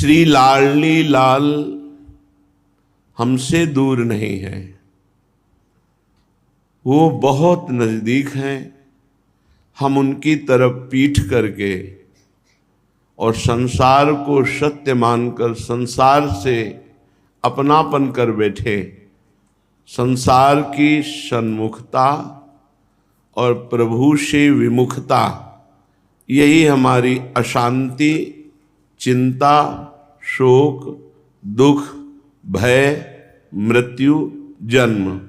श्री लाडली लाल हमसे दूर नहीं है, वो बहुत नजदीक हैं। हम उनकी तरफ पीठ करके और संसार को सत्य मानकर संसार से अपनापन कर बैठे, संसार की सन्मुखता और प्रभु से विमुखता, यही हमारी अशांति, चिंता, शोक, दुख, भय, मृत्यु, जन्म,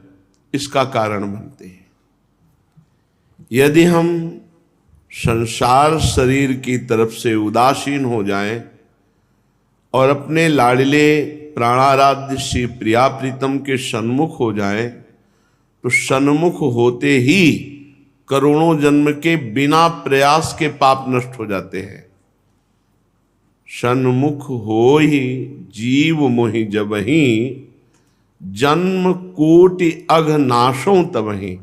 इसका कारण बनते हैं। यदि हम संसार शरीर की तरफ से उदासीन हो जाएं और अपने लाडले प्राणाराध्य श्री प्रिया प्रीतम के सन्मुख हो जाएं, तो सन्मुख होते ही करोड़ों जन्म के बिना प्रयास के पाप नष्ट हो जाते हैं। सन्मुख हो ही जीव मोहि जबहि, जन्म कोटि अघ नाशों तबहि।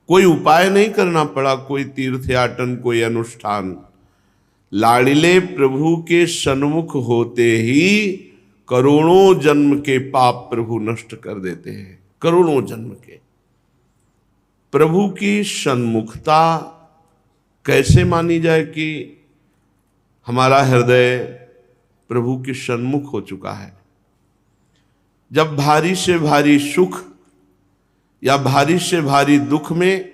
कोई उपाय नहीं करना पड़ा, कोई तीर्थयाटन, कोई अनुष्ठान। लाडिले प्रभु के सन्मुख होते ही करोड़ों जन्म के पाप प्रभु नष्ट कर देते हैं। करोड़ों जन्म के। प्रभु की सन्मुखता कैसे मानी जाए कि हमारा हृदय प्रभु के सन्मुख हो चुका है? जब भारी से भारी सुख या भारी से भारी दुख में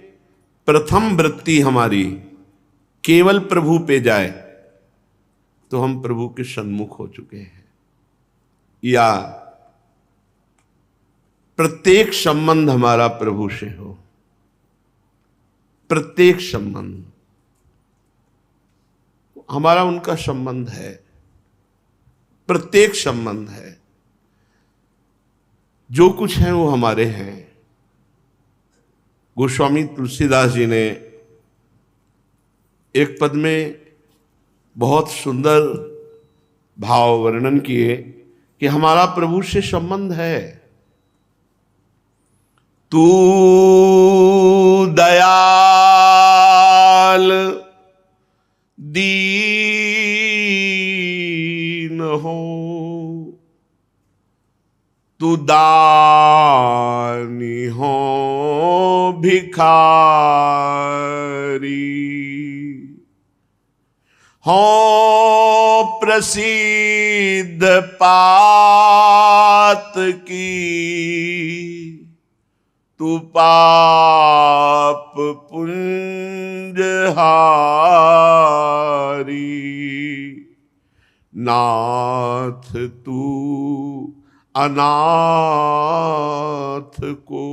प्रथम वृत्ति हमारी केवल प्रभु पे जाए, तो हम प्रभु के सन्मुख हो चुके हैं। या प्रत्येक संबंध हमारा प्रभु से हो, प्रत्येक संबंध हमारा उनका संबंध है, प्रत्येक संबंध है। जो कुछ है वो हमारे हैं। गोस्वामी तुलसीदास जी ने एक पद में बहुत सुंदर भाव वर्णन किए कि हमारा प्रभु से संबंध है। तू दयाल दीन हो, तू दानी हो भिखारी, हो प्रसिद्ध पात की, तू पाप पुंजहारी। नाथ तू अनाथ को,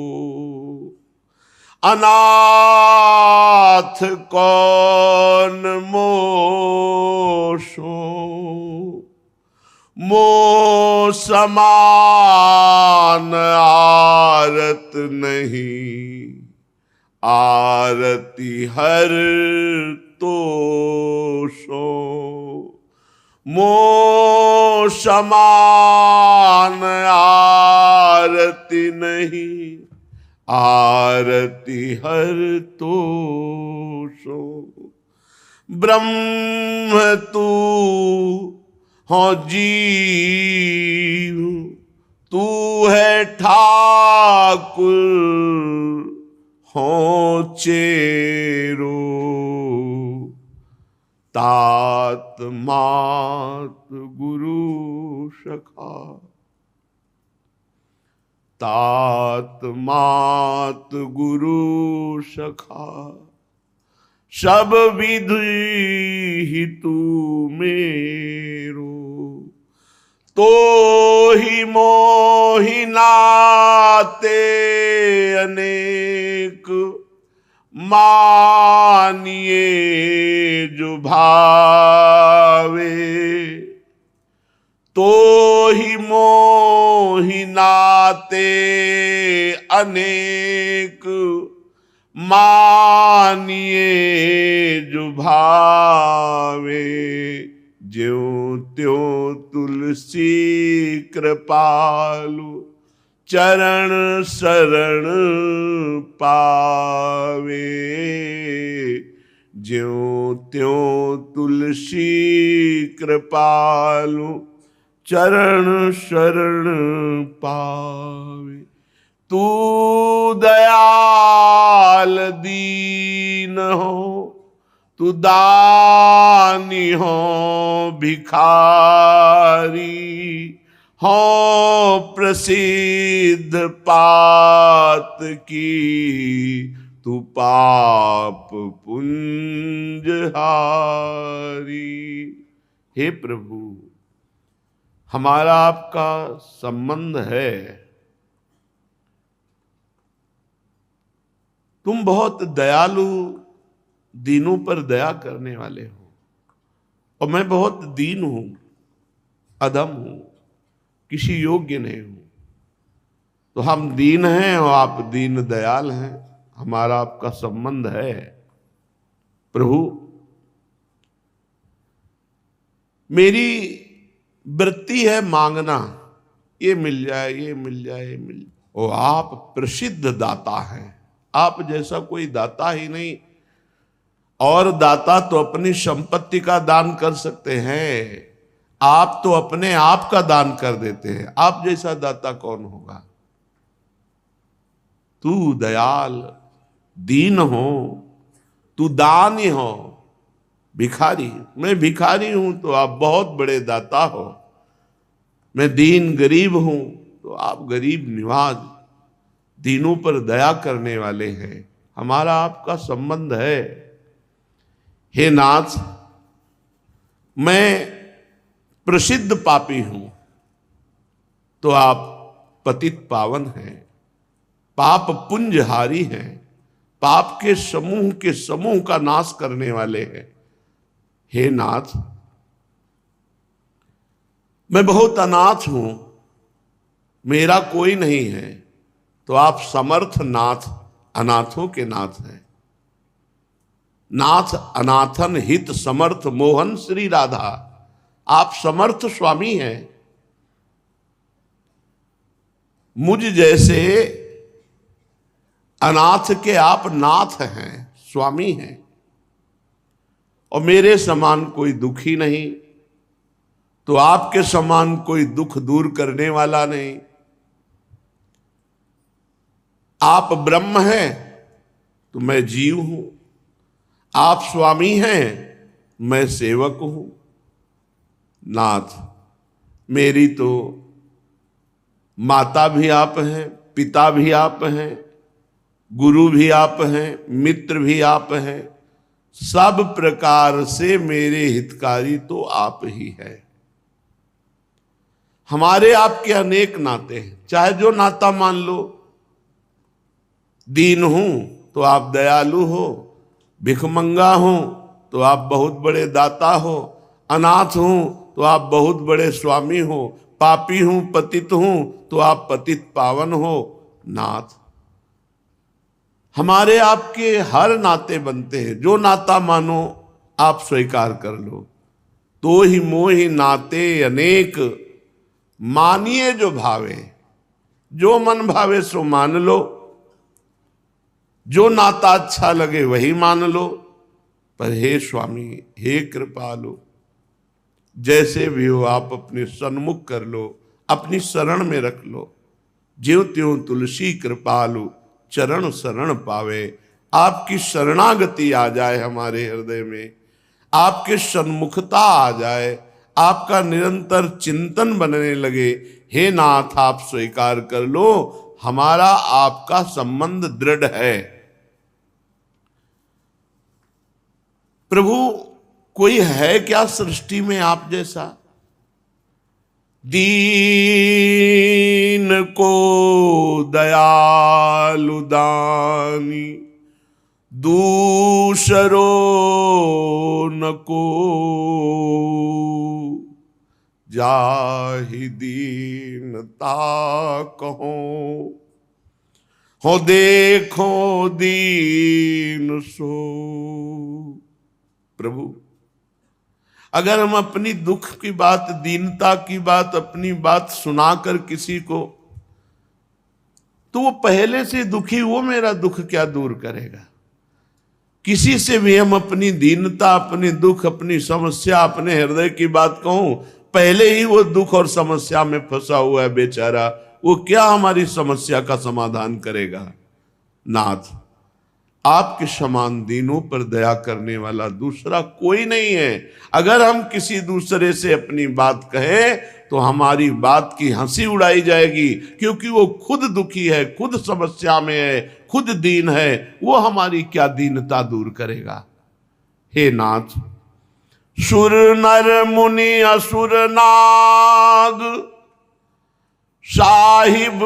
अनाथ कौन मोसो, मो समान आरत नहीं, आरती हर तोषो। मो समान आरती नहीं, आरती हर तोषो। ब्रह्म तू हो जीव, तू है ठाकुर हो चेरो। तात मात गुरु सखा, तात मात गुरु सखा, सब विधि ही तू मेरो। तो ही मोहि नाते अनेक, मानिए जो भावे। तो ही मोहि नाते अनेक, मानिए जो भावे। ज्यों त्यों तुलसी कृपालु, चरण शरण पावे। ज्यों त्यों तुलसी कृपालु, चरण शरण पावे। तू दयाल दीन हो, तू दानी हो भिखारी, हो प्रसिद्ध पात की, तू पाप पुंजहारी। हे प्रभु, हमारा आपका संबंध है। तुम बहुत दयालु, दीनों पर दया करने वाले हो, और मैं बहुत दीन हूं, अधम हूं, किसी योग्य नहीं हूं। तो हम दीन हैं और आप दीन दयाल हैं, हमारा आपका संबंध है। प्रभु, मेरी वृत्ति है मांगना, ये मिल जाए, ये मिल जाए, ये मिल जाए। और आप प्रसिद्ध दाता हैं, आप जैसा कोई दाता ही नहीं। और दाता तो अपनी संपत्ति का दान कर सकते हैं, आप तो अपने आप का दान कर देते हैं। आप जैसा दाता कौन होगा। तू दयाल दीन हो, तू दानी हो भिखारी। मैं भिखारी हूं तो आप बहुत बड़े दाता हो। मैं दीन गरीब हूं तो आप गरीब निवाज, दीनों पर दया करने वाले हैं। हमारा आपका संबंध है। हे नाथ, मैं प्रसिद्ध पापी हूं तो आप पतित पावन हैं, पाप पुंजहारी हैं, पाप के समूह का नाश करने वाले हैं। हे नाथ, मैं बहुत अनाथ हूं, मेरा कोई नहीं है, तो आप समर्थ नाथ, अनाथों के नाथ हैं। नाथ अनाथन हित समर्थ मोहन श्री राधा, आप समर्थ स्वामी हैं। मुझ जैसे अनाथ के आप नाथ हैं, स्वामी हैं। और मेरे समान कोई दुखी नहीं, तो आपके समान कोई दुख दूर करने वाला नहीं। आप ब्रह्म हैं तो मैं जीव हूं, आप स्वामी हैं, मैं सेवक हूं। नाथ, मेरी तो माता भी आप हैं, पिता भी आप हैं, गुरु भी आप हैं, मित्र भी आप हैं, सब प्रकार से मेरे हितकारी तो आप ही हैं। हमारे आपके अनेक नाते हैं, चाहे जो नाता मान लो। दीन हूं तो आप दयालु हो, भिखमंगा हूं तो आप बहुत बड़े दाता हो, अनाथ हूं तो आप बहुत बड़े स्वामी हो, पापी हूं, पतित हूं तो आप पतित पावन हो। नाथ, हमारे आपके हर नाते बनते हैं, जो नाता मानो आप स्वीकार कर लो। तो ही मोहि नाते अनेक, मानिए जो भावे, जो मन भावे सो मान लो, जो नाता अच्छा लगे वही मान लो। पर हे स्वामी, हे कृपालु, जैसे भी हो आप अपने सन्मुख कर लो, अपनी शरण में रख लो। ज्यों त्यों तुलसी कृपालु, चरण शरण पावे। आपकी शरणागति आ जाए हमारे हृदय में, आपके सन्मुखता आ जाए, आपका निरंतर चिंतन बनने लगे। हे नाथ, आप स्वीकार कर लो, हमारा आपका संबंध दृढ़ है। प्रभु, कोई है क्या सृष्टि में आप जैसा। दीन को दयालु दानी, दूसरो न को जाहि दीनता कहो, हो देखो दीन सो। प्रभु, अगर हम अपनी दुख की बात, दीनता की बात, अपनी बात सुनाकर किसी को, तो वो पहले से दुखी, वो मेरा दुख क्या दूर करेगा। किसी से भी हम अपनी दीनता, अपनी दुख, अपनी समस्या, अपने हृदय की बात कहूं, पहले ही वो दुख और समस्या में फंसा हुआ है बेचारा, वो क्या हमारी समस्या का समाधान करेगा। नाथ, आपके समान दीनों पर दया करने वाला दूसरा कोई नहीं है। अगर हम किसी दूसरे से अपनी बात कहें तो हमारी बात की हंसी उड़ाई जाएगी, क्योंकि वो खुद दुखी है, खुद समस्या में है, खुद दीन है। वो हमारी क्या दीनता दूर करेगा। हे नाथ, सुर नर मुनि असुर नाग साहिब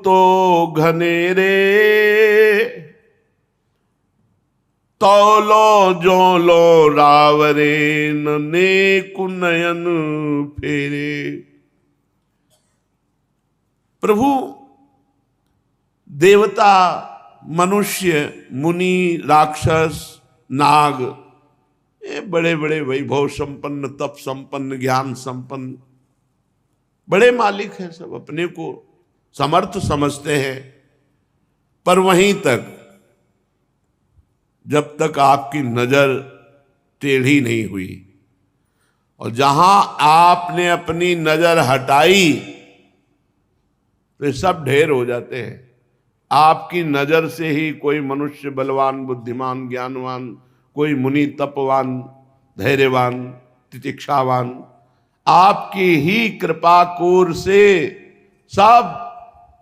तो घनेरे, तौलो जोलो रावरे ने कुनयन फेरे। प्रभु, देवता, मनुष्य, मुनि, राक्षस, नाग, ये बड़े बड़े वैभव संपन्न, तप संपन्न, ज्ञान संपन्न बड़े मालिक हैं, सब अपने को समर्थ समझते हैं। पर वहीं तक जब तक आपकी नजर टेढ़ी नहीं हुई और जहां आपने अपनी नजर हटाई तो ये सब ढेर हो जाते हैं। आपकी नजर से ही कोई मनुष्य बलवान, बुद्धिमान, ज्ञानवान, कोई मुनि तपवान, धैर्यवान, तितिक्षावान, आपकी ही कृपा कोर से सब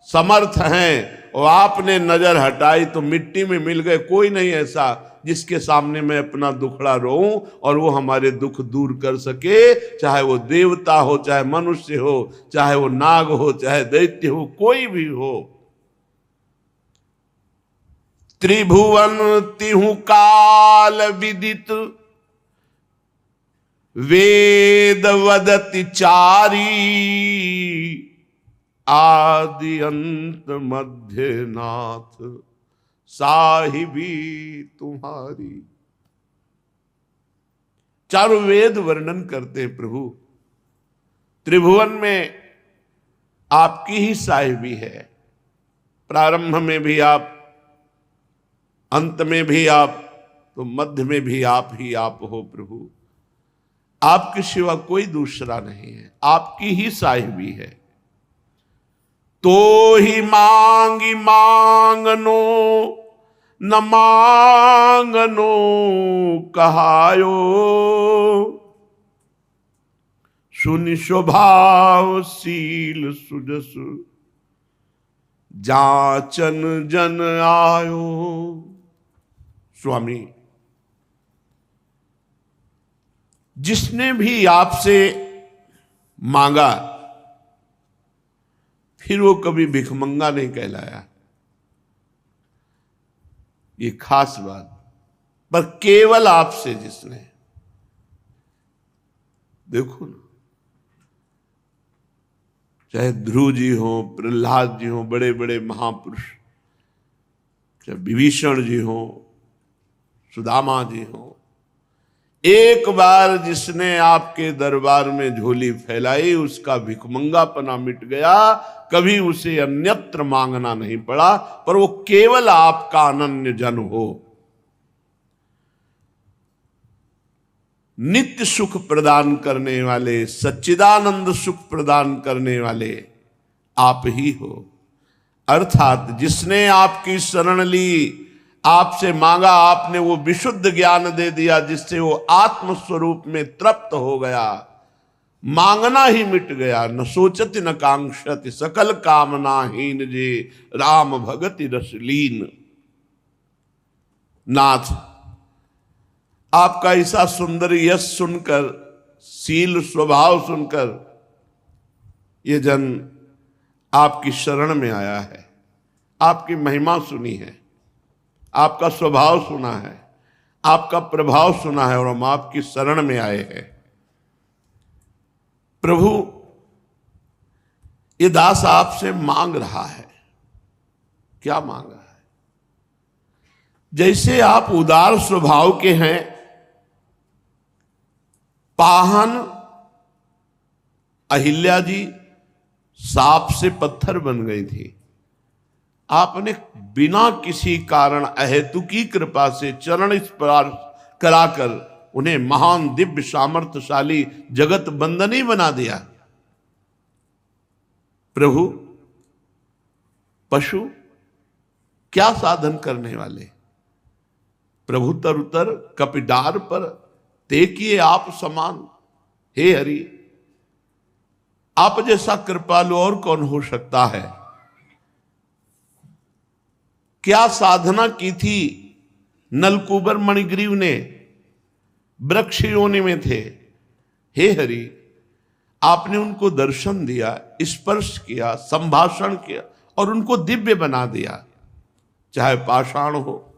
समर्थ हैं। और आपने नजर हटाई तो मिट्टी में मिल गए। कोई नहीं ऐसा जिसके सामने मैं अपना दुखड़ा रोऊं और वो हमारे दुख दूर कर सके, चाहे वो देवता हो, चाहे मनुष्य हो, चाहे वो नाग हो, चाहे दैत्य हो, कोई भी हो। त्रिभुवन तिहु काल विदित वेद वदति चारी, आदि अंत मध्य नाथ साहिबी तुम्हारी। चारों वेद वर्णन करते हैं प्रभु, त्रिभुवन में आपकी ही साहिबी है। प्रारंभ में भी आप, अंत में भी आप, तो मध्य में भी आप ही आप हो प्रभु। आपके सिवा कोई दूसरा नहीं है, आपकी ही साहिबी है। तो ही मांगी मांगनो न मांगनो कहायो, सुनि स्वभाव शील सुजस जाचन जन आयो। स्वामी, जिसने भी आपसे मांगा फिर वो कभी भिखमंगा नहीं कहलाया, ये खास बात। पर केवल आपसे जिसने, देखो ना, चाहे ध्रुव जी हो, प्रहलाद जी हो, बड़े बड़े महापुरुष, चाहे विभीषण जी हो, सुदामा जी हो, एक बार जिसने आपके दरबार में झोली फैलाई उसका भिखमंगापना मिट गया। कभी उसे अन्यत्र मांगना नहीं पड़ा, पर वो केवल आपका अनन्य जन हो। नित्य सुख प्रदान करने वाले, सच्चिदानंद सुख प्रदान करने वाले आप ही हो। अर्थात जिसने आपकी शरण ली, आपसे मांगा, आपने वो विशुद्ध ज्ञान दे दिया जिससे वो आत्म स्वरूप में तृप्त हो गया, मांगना ही मिट गया। न सोचति न कांक्षति सकल कामनाहीन जे राम भगति रसलीन। नाथ, आपका ऐसा सुंदर यश सुनकर, शील स्वभाव सुनकर ये जन आपकी शरण में आया है, आपकी महिमा सुनी है, आपका स्वभाव सुना है, आपका प्रभाव सुना है और हम आपकी शरण में आए हैं। प्रभु, ये दास आपसे मांग रहा है। क्या मांग रहा है? जैसे आप उदार स्वभाव के हैं, पाहन अहिल्या जी सांप से पत्थर बन गई थी, आपने बिना किसी कारण अहेतुकी कृपा से चरण स्पर्श कराकर उन्हें महान दिव्य सामर्थ्यशाली जगत बंदनी बना दिया। प्रभु पशु क्या साधन करने वाले, प्रभु तर उतर कपिडार पर ते किए आप समान। हे हरि, आप जैसा कृपालु और कौन हो सकता है। क्या साधना की थी नलकूबर मणिग्रीव ने, वृक्ष योनि में थे। हे हरि, आपने उनको दर्शन दिया, स्पर्श किया, संभाषण किया और उनको दिव्य बना दिया। चाहे पाषाण हो,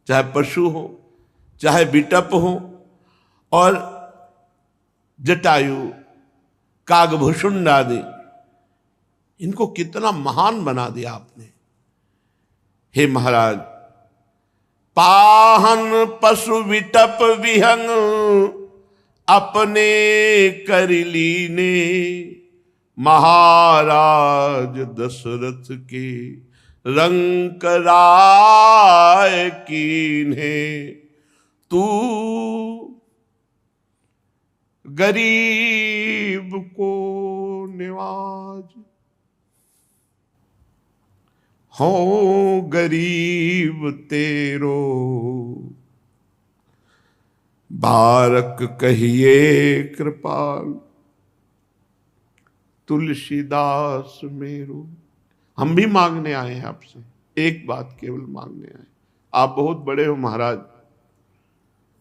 चाहे पशु हो, चाहे विटप हो और जटायु, कागभूषुंड आदि, इनको कितना महान बना दिया आपने। हे महाराज, पाहन पशु विटप विहंग अपने कर लीने, महाराज दशरथ के रंक राय कीन्हे। तू गरीब को निवाज, हो गरीब तेरो बारक कहिए कृपाल। तुलसीदास मेरो, हम भी मांगने आए हैं आपसे, एक बात केवल मांगने आए। आप बहुत बड़े हो महाराज,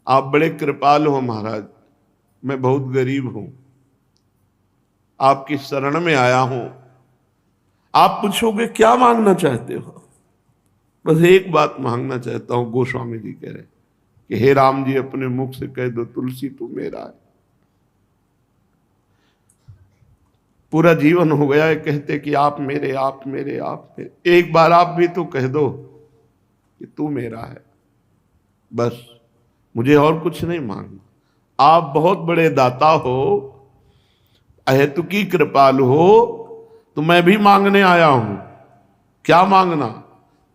आप बड़े कृपाल हो महाराज, मैं बहुत गरीब हूं, आपकी शरण में आया हूं। आप पूछोगे क्या मांगना चाहते हो, बस एक बात मांगना चाहता हूं। गोस्वामी जी कह रहे कि हे राम जी, अपने मुख से कह दो तुलसी तू मेरा है। पूरा जीवन हो गया है कहते कि आप मेरे, आप मेरे, आप मेरे। एक बार आप भी तो कह दो कि तू मेरा है, बस मुझे और कुछ नहीं मांगना। आप बहुत बड़े दाता हो, अहेतुकी कृपालु हो, तो मैं भी मांगने आया हूं। क्या मांगना?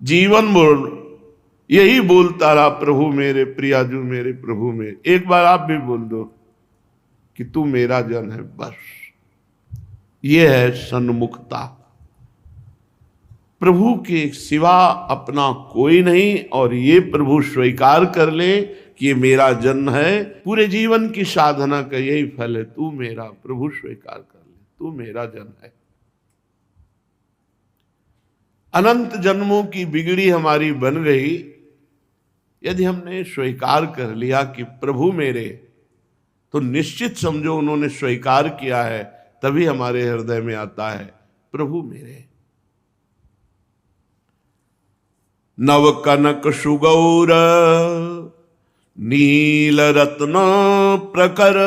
जीवन बोल, यही बोलता रहा प्रभु मेरे, प्रियाजू मेरे प्रभु मेरे। एक बार आप भी बोल दो कि तू मेरा जन है, बस ये है सन्मुखता। प्रभु के सिवा अपना कोई नहीं, और ये प्रभु स्वीकार कर ले कि ये मेरा जन है। पूरे जीवन की साधना का यही फल है, तू मेरा, प्रभु स्वीकार कर ले तू मेरा जन है। अनंत जन्मों की बिगड़ी हमारी बन गई यदि हमने स्वीकार कर लिया कि प्रभु मेरे, तो निश्चित समझो उन्होंने स्वीकार किया है, तभी हमारे हृदय में आता है प्रभु मेरे। नव कनक सुगौर नील रत्न प्रकर,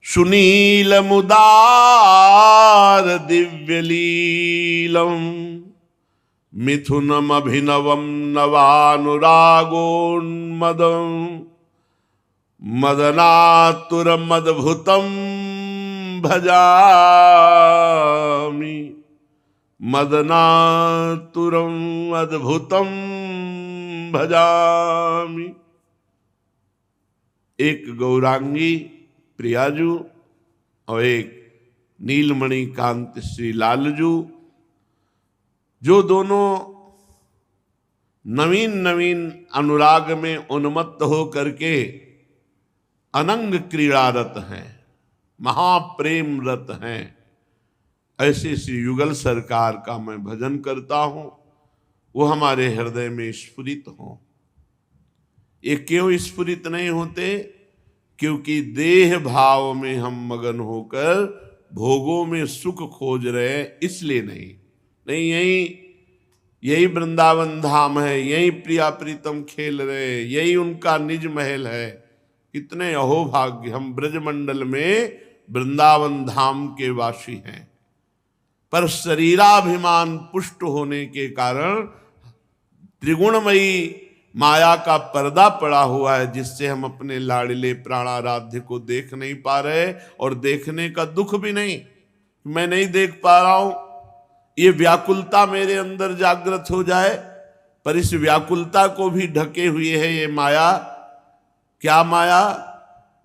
सुनील मुदार दिव्य लीलम, मिथुनम अभिनवम नवानुरागोन्मदम, मदनातुरमद्भुतम भजामि, मदनातुरम अद्भुतम भजामि। एक गौरांगी प्रियाजू और एक नीलमणि कांत श्री लालजू, जो दोनों नवीन नवीन अनुराग में उन्मत्त हो करके अनंग क्रीड़ारत हैं, महाप्रेम रत हैं, ऐसे श्री युगल सरकार का मैं भजन करता हूं, वो हमारे हृदय में स्फुरित हो। ये क्यों स्फुरित नहीं होते? क्योंकि देह भाव में हम मगन होकर भोगों में सुख खोज रहे हैं, इसलिए नहीं। यही वृंदावन धाम है, यही प्रिया प्रीतम खेल रहे, यही उनका निज महल है। कितने अहोभाग्य, हम ब्रजमंडल में वृंदावन धाम के वासी हैं, पर शरीराभिमान पुष्ट होने के कारण त्रिगुणमयी माया का पर्दा पड़ा हुआ है, जिससे हम अपने लाडले प्राणाराध्य को देख नहीं पा रहे, और देखने का दुख भी नहीं, मैं नहीं देख पा रहा हूं। ये व्याकुलता मेरे अंदर जागृत हो जाए, पर इस व्याकुलता को भी ढके हुए है ये माया, क्या माया?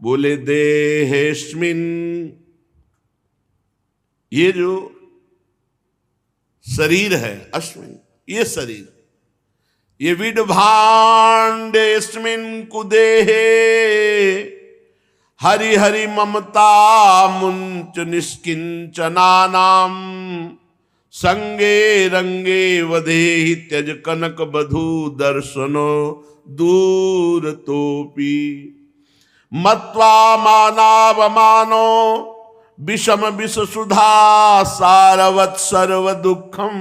बोले देहेस्मिन, ये जो शरीर है, अस्मिन ये शरीर, ये विडभाण्डेस्मिन कुदेहे हरि हरि ममता मुंच निष्किंचनानाम संगे रंगे वधेहि त्यज कनक बधू दर्शनो दूर तोपी मत्वा मानावमानो विषम विष सुधा सारवत सर्व दुखम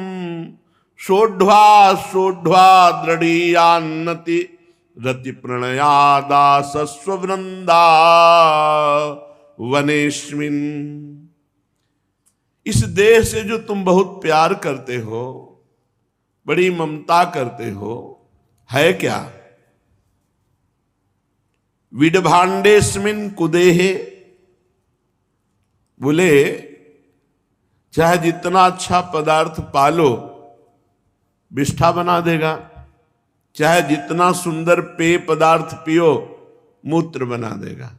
सोढ़्वा सोढ़्वा दृढ़ीयान्नति रति प्रणयादास स्वृंदा वनेस्मिन। इस देह से जो तुम बहुत प्यार करते हो, बड़ी ममता करते हो, है क्या? विडभाण्डेस्मिन कुदेहे, बोले चाहे जितना अच्छा पदार्थ पालो विष्ठा बना देगा, चाहे जितना सुंदर पेय पदार्थ पियो मूत्र बना देगा।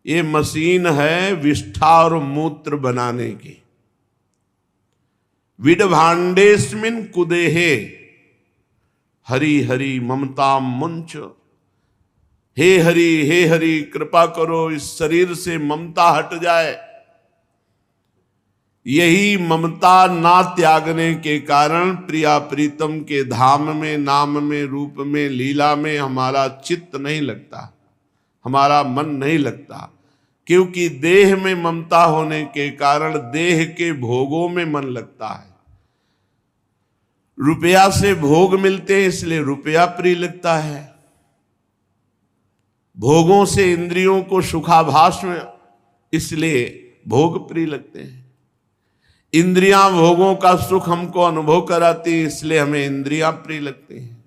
ये मशीन है विष्ठा और मूत्र बनाने की। विडभाण्डेस्मिन कुदेहे हरि हरि ममता मुंच, हे हरि कृपा करो इस शरीर से ममता हट जाए। यही ममता ना त्यागने के कारण प्रिया प्रीतम के धाम में, नाम में, रूप में, लीला में हमारा चित्त नहीं लगता, हमारा मन नहीं लगता, क्योंकि देह में ममता होने के कारण देह के भोगों में मन लगता है। रुपया से भोग मिलते हैं इसलिए रुपया प्रिय लगता है, भोगों से इंद्रियों को सुखाभास में इसलिए भोग प्रिय लगते हैं। इंद्रियां भोगों का सुख हमको अनुभव कराती है इसलिए हमें इंद्रियां प्रिय लगती हैं।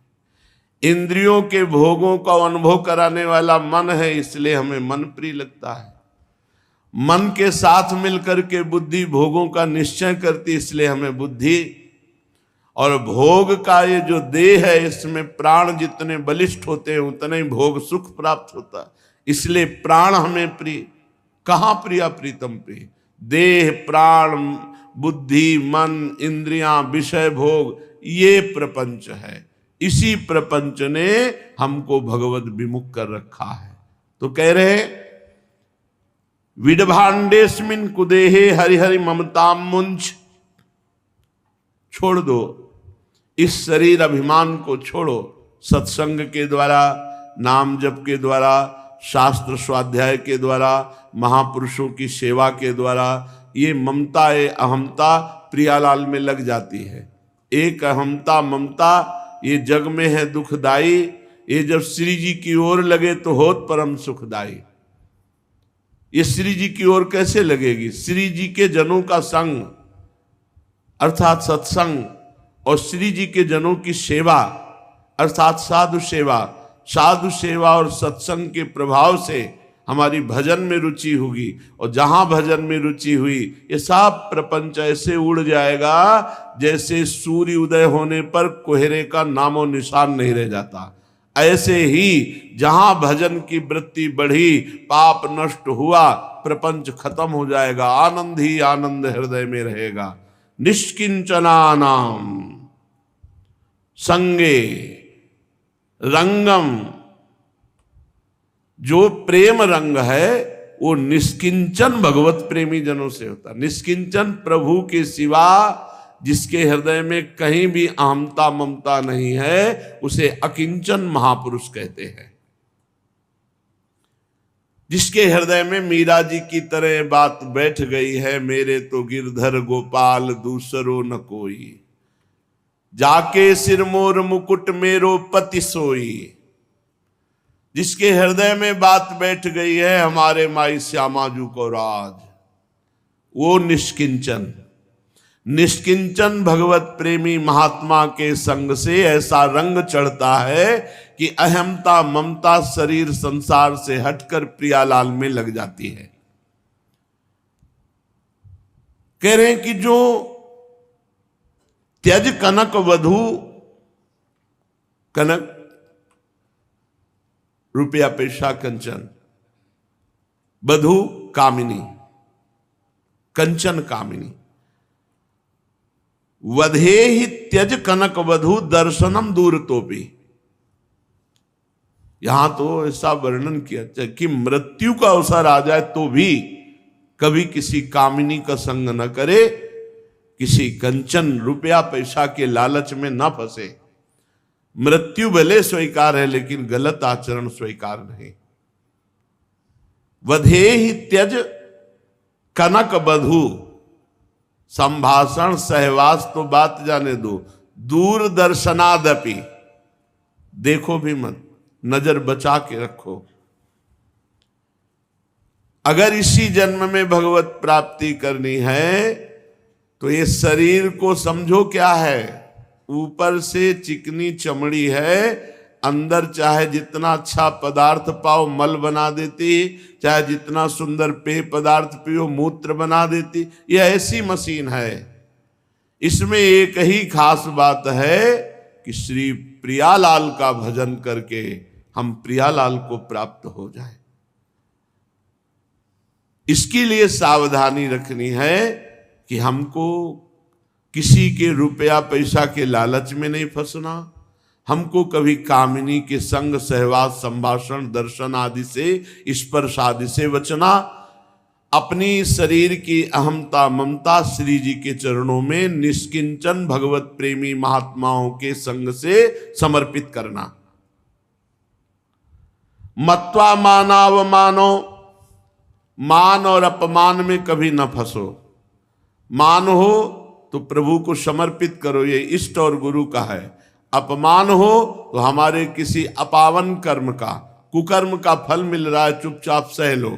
इंद्रियों के भोगों का अनुभव कराने वाला मन है इसलिए हमें मन प्रिय लगता है। मन के साथ मिलकर के बुद्धि भोगों का निश्चय करती इसलिए हमें बुद्धि, और भोग का ये जो देह है इसमें प्राण जितने बलिष्ठ होते हैं उतने ही भोग सुख प्राप्त होता है, इसलिए प्राण हमें प्रिय। कहाँ प्रिया प्रीतम प्रिय? देह, प्राण, बुद्धि, मन, इंद्रियां, विषय भोग, ये प्रपंच है। इसी प्रपंच ने हमको भगवत विमुख कर रखा है। तो कह रहे विडभाण्डेस्मिन कुदेहे हरि हरि ममताम मुंच, छोड़ दो इस शरीर अभिमान को, छोड़ो। सत्संग के द्वारा, नाम जप के द्वारा, शास्त्र स्वाध्याय के द्वारा, महापुरुषों की सेवा के द्वारा ये ममता ये अहमता प्रियालाल में लग जाती है। एक अहमता ममता ये जग में है दुखदाई, ये जब श्री जी की ओर लगे तो होत परम सुखदाई। ये श्री जी की ओर कैसे लगेगी? श्री जी के जनों का संग अर्थात सत्संग और श्री जी के जनों की सेवा अर्थात साधु सेवा, साधु सेवा और सत्संग के प्रभाव से हमारी भजन में रुचि होगी, और जहां भजन में रुचि हुई ये सब प्रपंच ऐसे उड़ जाएगा जैसे सूर्य उदय होने पर कोहरे का नामो निशान नहीं रह जाता। ऐसे ही जहां भजन की वृत्ति बढ़ी, पाप नष्ट हुआ, प्रपंच खत्म हो जाएगा, आनंद ही आनंद हृदय में रहेगा। निष्किंचनानाम संगे रंगम, जो प्रेम रंग है वो निष्किंचन भगवत प्रेमी जनों से होता। निष्किंचन प्रभु के सिवा जिसके हृदय में कहीं भी अहमता ममता नहीं है उसे अकिंचन महापुरुष कहते हैं। जिसके हृदय में मीरा जी की तरह बात बैठ गई है, मेरे तो गिरधर गोपाल दूसरो न कोई, जाके सिर मोर मुकुट मेरो पति सोई। जिसके हृदय में बात बैठ गई है हमारे माई श्यामाजू को राज, वो निष्किंचन। निष्किंचन भगवत प्रेमी महात्मा के संग से ऐसा रंग चढ़ता है कि अहमता ममता शरीर संसार से हटकर प्रियालाल में लग जाती है। कह रहे हैं कि जो त्यज कनक वधू, कनक रुपया पैसा कंचन, बधू कामिनी, कंचन कामिनी। वधे ही त्यज कनक वधु दर्शनम दूर तोपी। यहां तो ऐसा वर्णन किया कि मृत्यु का अवसर आ जाए तो भी कभी किसी कामिनी का संग न करे, किसी कंचन रुपया पैसा के लालच में न फंसे। मृत्यु भले स्वीकार है लेकिन गलत आचरण स्वीकार नहीं। वधे ही त्यज कनक बधू, संभाषण सहवास तो बात जाने दो, दूरदर्शनादपि, देखो भी मत, नजर बचा के रखो। अगर इसी जन्म में भगवत प्राप्ति करनी है तो ये शरीर को समझो क्या है, ऊपर से चिकनी चमड़ी है, अंदर चाहे जितना अच्छा पदार्थ पाओ मल बना देती, चाहे जितना सुंदर पेय पदार्थ पियो मूत्र बना देती। यह ऐसी मशीन है। इसमें एक ही खास बात है कि श्री प्रियालाल का भजन करके हम प्रियालाल को प्राप्त हो जाए। इसके लिए सावधानी रखनी है कि हमको किसी के रुपया पैसा के लालच में नहीं फंसना, हमको कभी कामिनी के संग सहवास संभाषण दर्शन आदि से स्पर्श आदि से बचना, अपनी शरीर की अहमता ममता श्री जी के चरणों में निष्किंचन भगवत प्रेमी महात्माओं के संग से समर्पित करना। मत्वा मानावमानो, मान और अपमान में कभी न फंसो। मान हो तो प्रभु को समर्पित करो, ये इष्ट और गुरु का है। अपमान हो तो हमारे किसी अपावन कर्म का, कुकर्म का फल मिल रहा है, चुपचाप सह लो।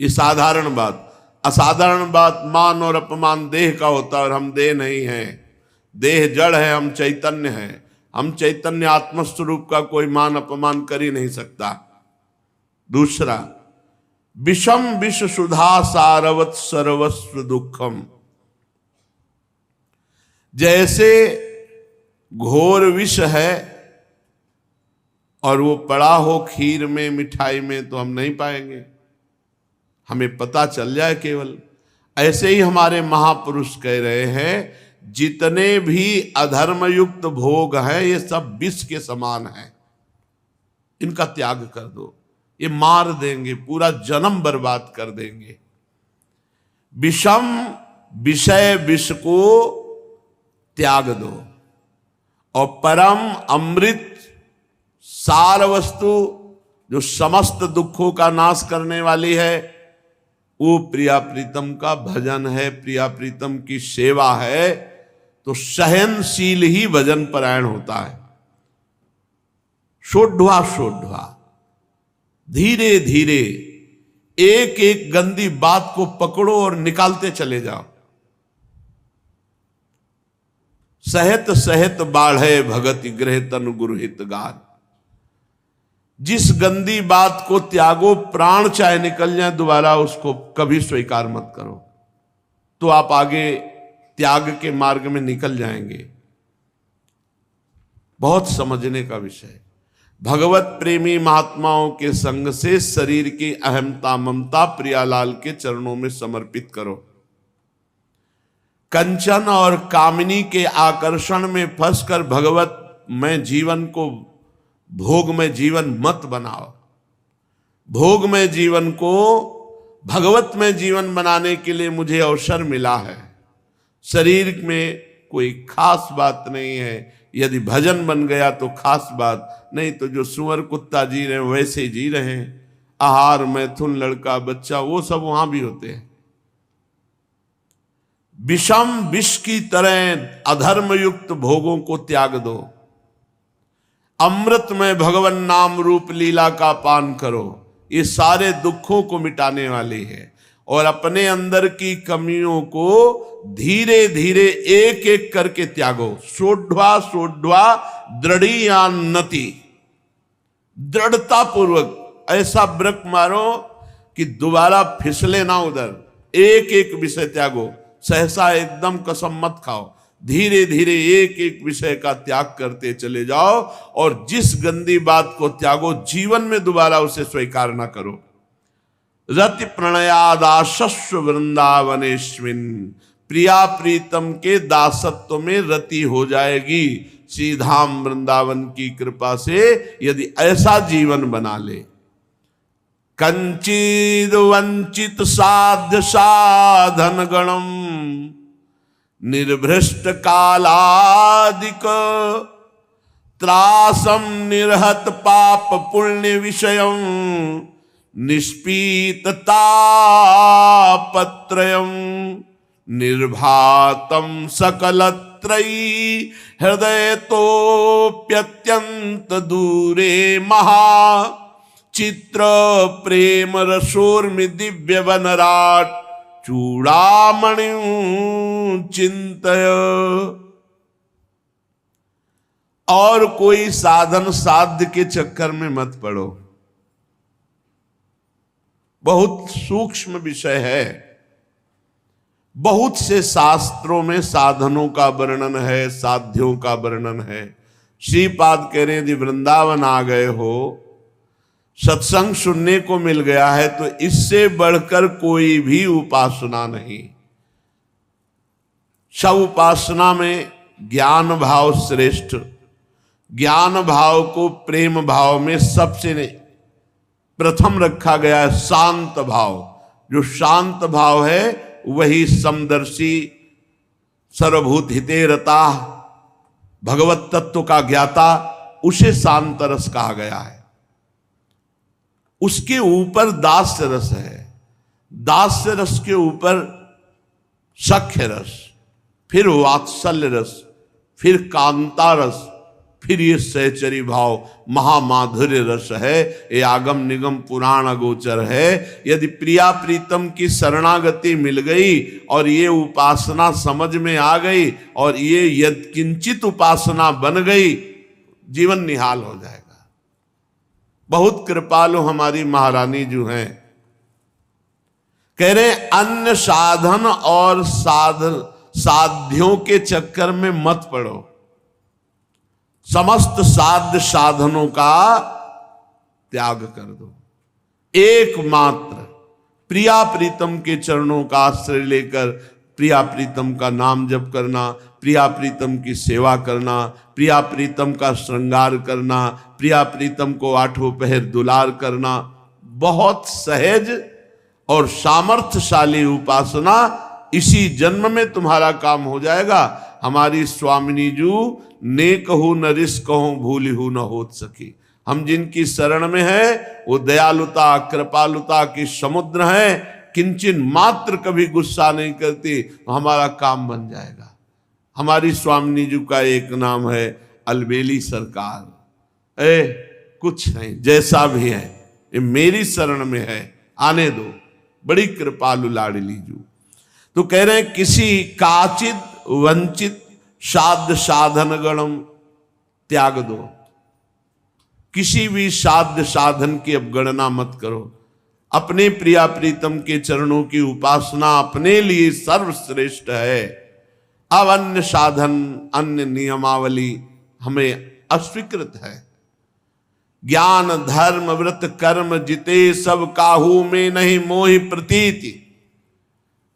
ये साधारण बात। असाधारण बात मान और अपमान देह का होता है और हम देह नहीं हैं। देह जड़ है, हम चैतन्य हैं। हम चैतन्य आत्मस्वरूप का कोई मान अपमान कर ही नहीं सकता। दूसरा, विषम विष सुधा सारवत सर्वस्व दुखम। जैसे घोर विष है और वो पड़ा हो खीर में मिठाई में तो हम नहीं पाएंगे, हमें पता चल जाए केवल। ऐसे ही हमारे महापुरुष कह रहे हैं जितने भी अधर्मयुक्त भोग हैं ये सब विष के समान हैं, इनका त्याग कर दो, ये मार देंगे, पूरा जन्म बर्बाद कर देंगे। विषम विषय विष को त्याग दो और परम अमृत सार वस्तु जो समस्त दुखों का नाश करने वाली है वो प्रिया प्रीतम का भजन है, प्रिया प्रीतम की सेवा है। तो सहनशील ही भजन परायण होता है। सोढ़वा सोढ़वा, धीरे धीरे एक एक गंदी बात को पकड़ो और निकालते चले जाओ। सहत सहत बाढ़े भगति गृह तनु गुरुहित गान। जिस गंदी बात को त्यागो, प्राण चाहे निकल जाए दोबारा उसको कभी स्वीकार मत करो, तो आप आगे त्याग के मार्ग में निकल जाएंगे। बहुत समझने का विषय। भगवत प्रेमी महात्माओं के संग से शरीर की अहमता ममता प्रियालाल के चरणों में समर्पित करो। कंचन और कामिनी के आकर्षण में फंसकर भगवत में जीवन को भोग में जीवन मत बनाओ। भोग में जीवन को भगवत में जीवन बनाने के लिए मुझे अवसर मिला है। शरीर में कोई खास बात नहीं है, यदि भजन बन गया तो खास बात, नहीं तो जो सुअर कुत्ता जी रहे हैं वैसे ही जी रहे हैं। आहार मैथुन लड़का बच्चा वो सब वहां भी होते हैं। विषम विष की तरह अधर्म युक्त भोगों को त्याग दो। अमृत में भगवान नाम रूप लीला का पान करो। ये सारे दुखों को मिटाने वाली है। और अपने अंदर की कमियों को धीरे धीरे एक एक करके त्यागो। सोढ़वा सोढ़वा दृढ़ियान्नति, दृढ़ता पूर्वक ऐसा ब्रक मारो कि दोबारा फिसले ना उधर। एक एक विषय त्यागो। सहसा एकदम कसम मत खाओ। धीरे धीरे एक एक विषय का त्याग करते चले जाओ, और जिस गंदी बात को त्यागो जीवन में दोबारा उसे स्वीकार ना करो। रति प्रणयादाशस्व वृंदावनेश्विन, प्रिया प्रीतम के दासत्व में रति हो जाएगी श्रीधाम वृंदावन की कृपा से, यदि ऐसा जीवन बना ले। कंचिद वंचित साध्य साधन गणम, निर्भ्रष्ट कालादिक, त्रासम निर्हत पाप पुण्य विषयम, निष्पीत तापत्रयम, निर्भातम सकलत्रयी, हृदय तोप्यत्यंत दूरे महा, चित्र प्रेम रसोर्मि दिव्य वनराट, चूड़ामणि चिंतय। और कोई साधन साध्य के चक्कर में मत पड़ो, बहुत सूक्ष्म विषय है। बहुत से शास्त्रों में साधनों का वर्णन है, साध्यों का वर्णन है। श्रीपाद कह रहे हैं यदि वृंदावन आ गए हो, सत्संग सुनने को मिल गया है, तो इससे बढ़कर कोई भी उपासना नहीं। सब उपासना में ज्ञान भाव श्रेष्ठ, ज्ञान भाव को प्रेम भाव में सबसे प्रथम रखा गया है। शांत भाव, जो शांत भाव है वही समदर्शी, सर्वभूत हिते रता, भगवत तत्व का ज्ञाता, उसे शांत रस कहा गया है। उसके ऊपर दास्य रस है, दास्य रस के ऊपर सख्य रस, फिर वात्सल्य रस, फिर कांता रस, फिर ये सहचरी भाव महामाधुर्य रस है। ये आगम निगम पुराण अगोचर है। यदि प्रिया प्रीतम की शरणागति मिल गई और ये उपासना समझ में आ गई और ये यद किंचित उपासना बन गई, जीवन निहाल हो जाएगा। बहुत कृपालु हमारी महारानी जो हैं, कह रहे अन्य साधन और साध्यों के चक्कर में मत पड़ो, समस्त साध्य साधनों का त्याग कर दो। एकमात्र प्रिया प्रीतम के चरणों का आश्रय लेकर प्रिया प्रीतम का नाम जप करना, प्रिया प्रीतम की सेवा करना, प्रिया प्रीतम का श्रृंगार करना, प्रिया प्रीतम को आठों पहर दुलार करना, बहुत सहज और सामर्थ्यशाली उपासना। इसी जन्म में तुम्हारा काम हो जाएगा। हमारी स्वामिनी जू ने कहू न रिस कहूं भूली हूं न होत सकी। हम जिनकी शरण में है वो दयालुता कृपालुता की समुद्र है, किंचन मात्र कभी गुस्सा नहीं करती, तो हमारा काम बन जाएगा। हमारी स्वामिनी जी का एक नाम है अलबेली सरकार। कुछ नहीं, जैसा भी है ये मेरी शरण में है, आने दो। बड़ी कृपालु लाडली जू। तो कह रहे हैं किसी काचित वंचित साध्य साधन गणम त्याग दो। किसी भी साध्य साधन की अब गणना मत करो। अपने प्रिया प्रीतम के चरणों की उपासना अपने लिए सर्वश्रेष्ठ है। अब अन्य साधन अन्य नियमावली हमें अस्वीकृत है। ज्ञान धर्म व्रत कर्म जिते सब काहू में नहीं मोहि प्रतीति,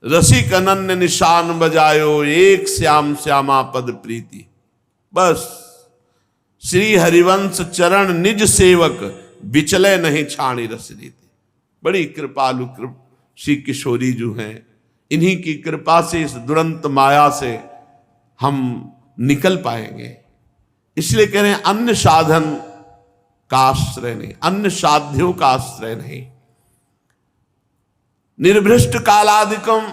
रसिक अनन्य निशान बजायो एक श्याम श्यामा पद प्रीति। बस श्री हरिवंश चरण निज सेवक, बिचले नहीं छाणी रस रीति। बड़ी कृपालु श्री किशोरी जो हैं, इन्हीं की कृपा से इस दुरंत माया से हम निकल पाएंगे। इसलिए कह रहे हैं अन्य साधन का आश्रय नहीं, अन्य साध्यों का आश्रय नहीं। निर्भ्रष्ट कालादिकम,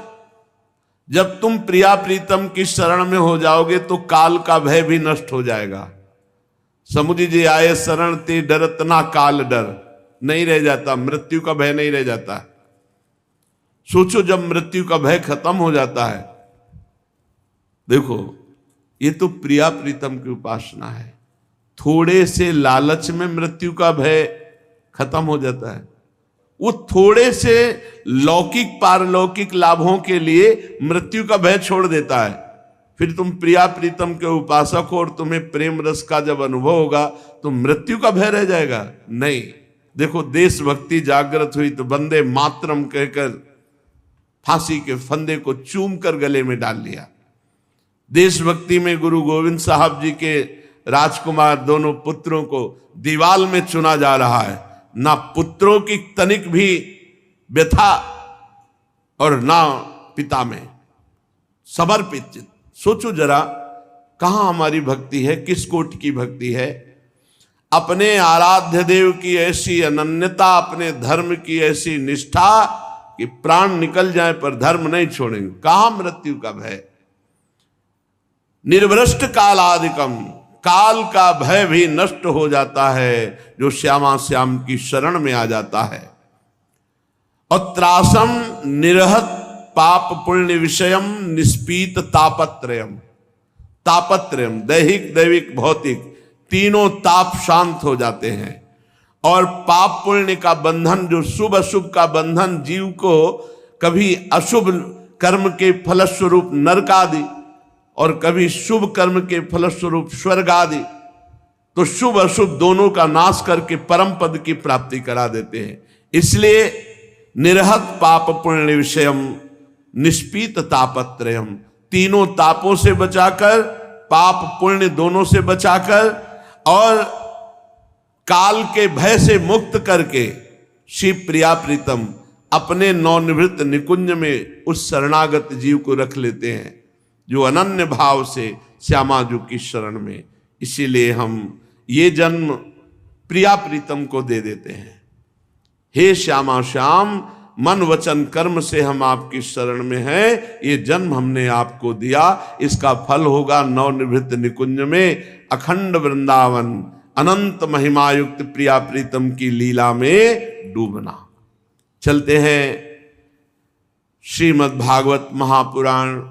जब तुम प्रिया प्रीतम की शरण में हो जाओगे तो काल का भय भी नष्ट हो जाएगा। समुझ जी आए शरण ते डरत ना काल डर, नहीं रह जाता, मृत्यु का भय नहीं रह जाता। सोचो जब मृत्यु का भय खत्म हो जाता है, देखो ये तो प्रिया प्रीतम की उपासना है। थोड़े से लालच में मृत्यु का भय खत्म हो जाता है। वो थोड़े से लौकिक पारलौकिक लाभों के लिए मृत्यु का भय छोड़ देता है, फिर तुम प्रिया प्रीतम के उपासक हो और तुम्हें प्रेम रस का जब अनुभव होगा तो मृत्यु का भय रह जाएगा? नहीं। देखो, देशभक्ति जागृत हुई तो वंदे मातरम कहकर फांसी के फंदे को चूम कर गले में डाल लिया। देशभक्ति में गुरु गोविंद साहब जी के राजकुमार दोनों पुत्रों को दीवाल में चुना जा रहा है, ना पुत्रों की तनिक भी व्यथा और ना पिता में, समर्पित। सोचो जरा, कहां हमारी भक्ति है, किस कोटि की भक्ति है? अपने आराध्य देव की ऐसी अनन्यता, अपने धर्म की ऐसी निष्ठा कि प्राण निकल जाए पर धर्म नहीं छोड़ेंगे। कहां मृत्यु का भय? निर्भ्रष्ट कालादिकम, काल का भय भी नष्ट हो जाता है जो श्यामा श्याम की शरण में आ जाता है। और त्रासम निरहत पाप पुण्य विषयम निष्पीत तापत्रयम, तापत्रयम दैहिक दैविक भौतिक तीनों ताप शांत हो जाते हैं। और पाप पुण्य का बंधन, जो शुभ अशुभ का बंधन जीव को कभी अशुभ कर्म के फलस्वरूप नरक आदि और कभी शुभ कर्म के फलस्वरूप स्वर्ग आदि, तो शुभ अशुभ दोनों का नाश करके परम पद की प्राप्ति करा देते हैं। इसलिए निरहत पाप पुण्य विषयम निष्पीत तापत्रयम, तीनों तापों से बचाकर, पाप पुण्य दोनों से बचाकर और काल के भय से मुक्त करके शिव प्रिया प्रीतम अपने नवनिवृत्त निकुंज में उस शरणागत जीव को रख लेते हैं जो अनन्य भाव से श्यामा जी की शरण में। इसीलिए हम ये जन्म प्रिया प्रीतम को दे देते हैं। हे श्यामा श्याम, मन वचन कर्म से हम आपकी शरण में हैं, ये जन्म हमने आपको दिया, इसका फल होगा नवनिवृत्त निकुंज में अखंड वृंदावन अनंत महिमायुक्त प्रिया प्रीतम की लीला में डूबना। चलते हैं श्रीमद् भागवत महापुराण,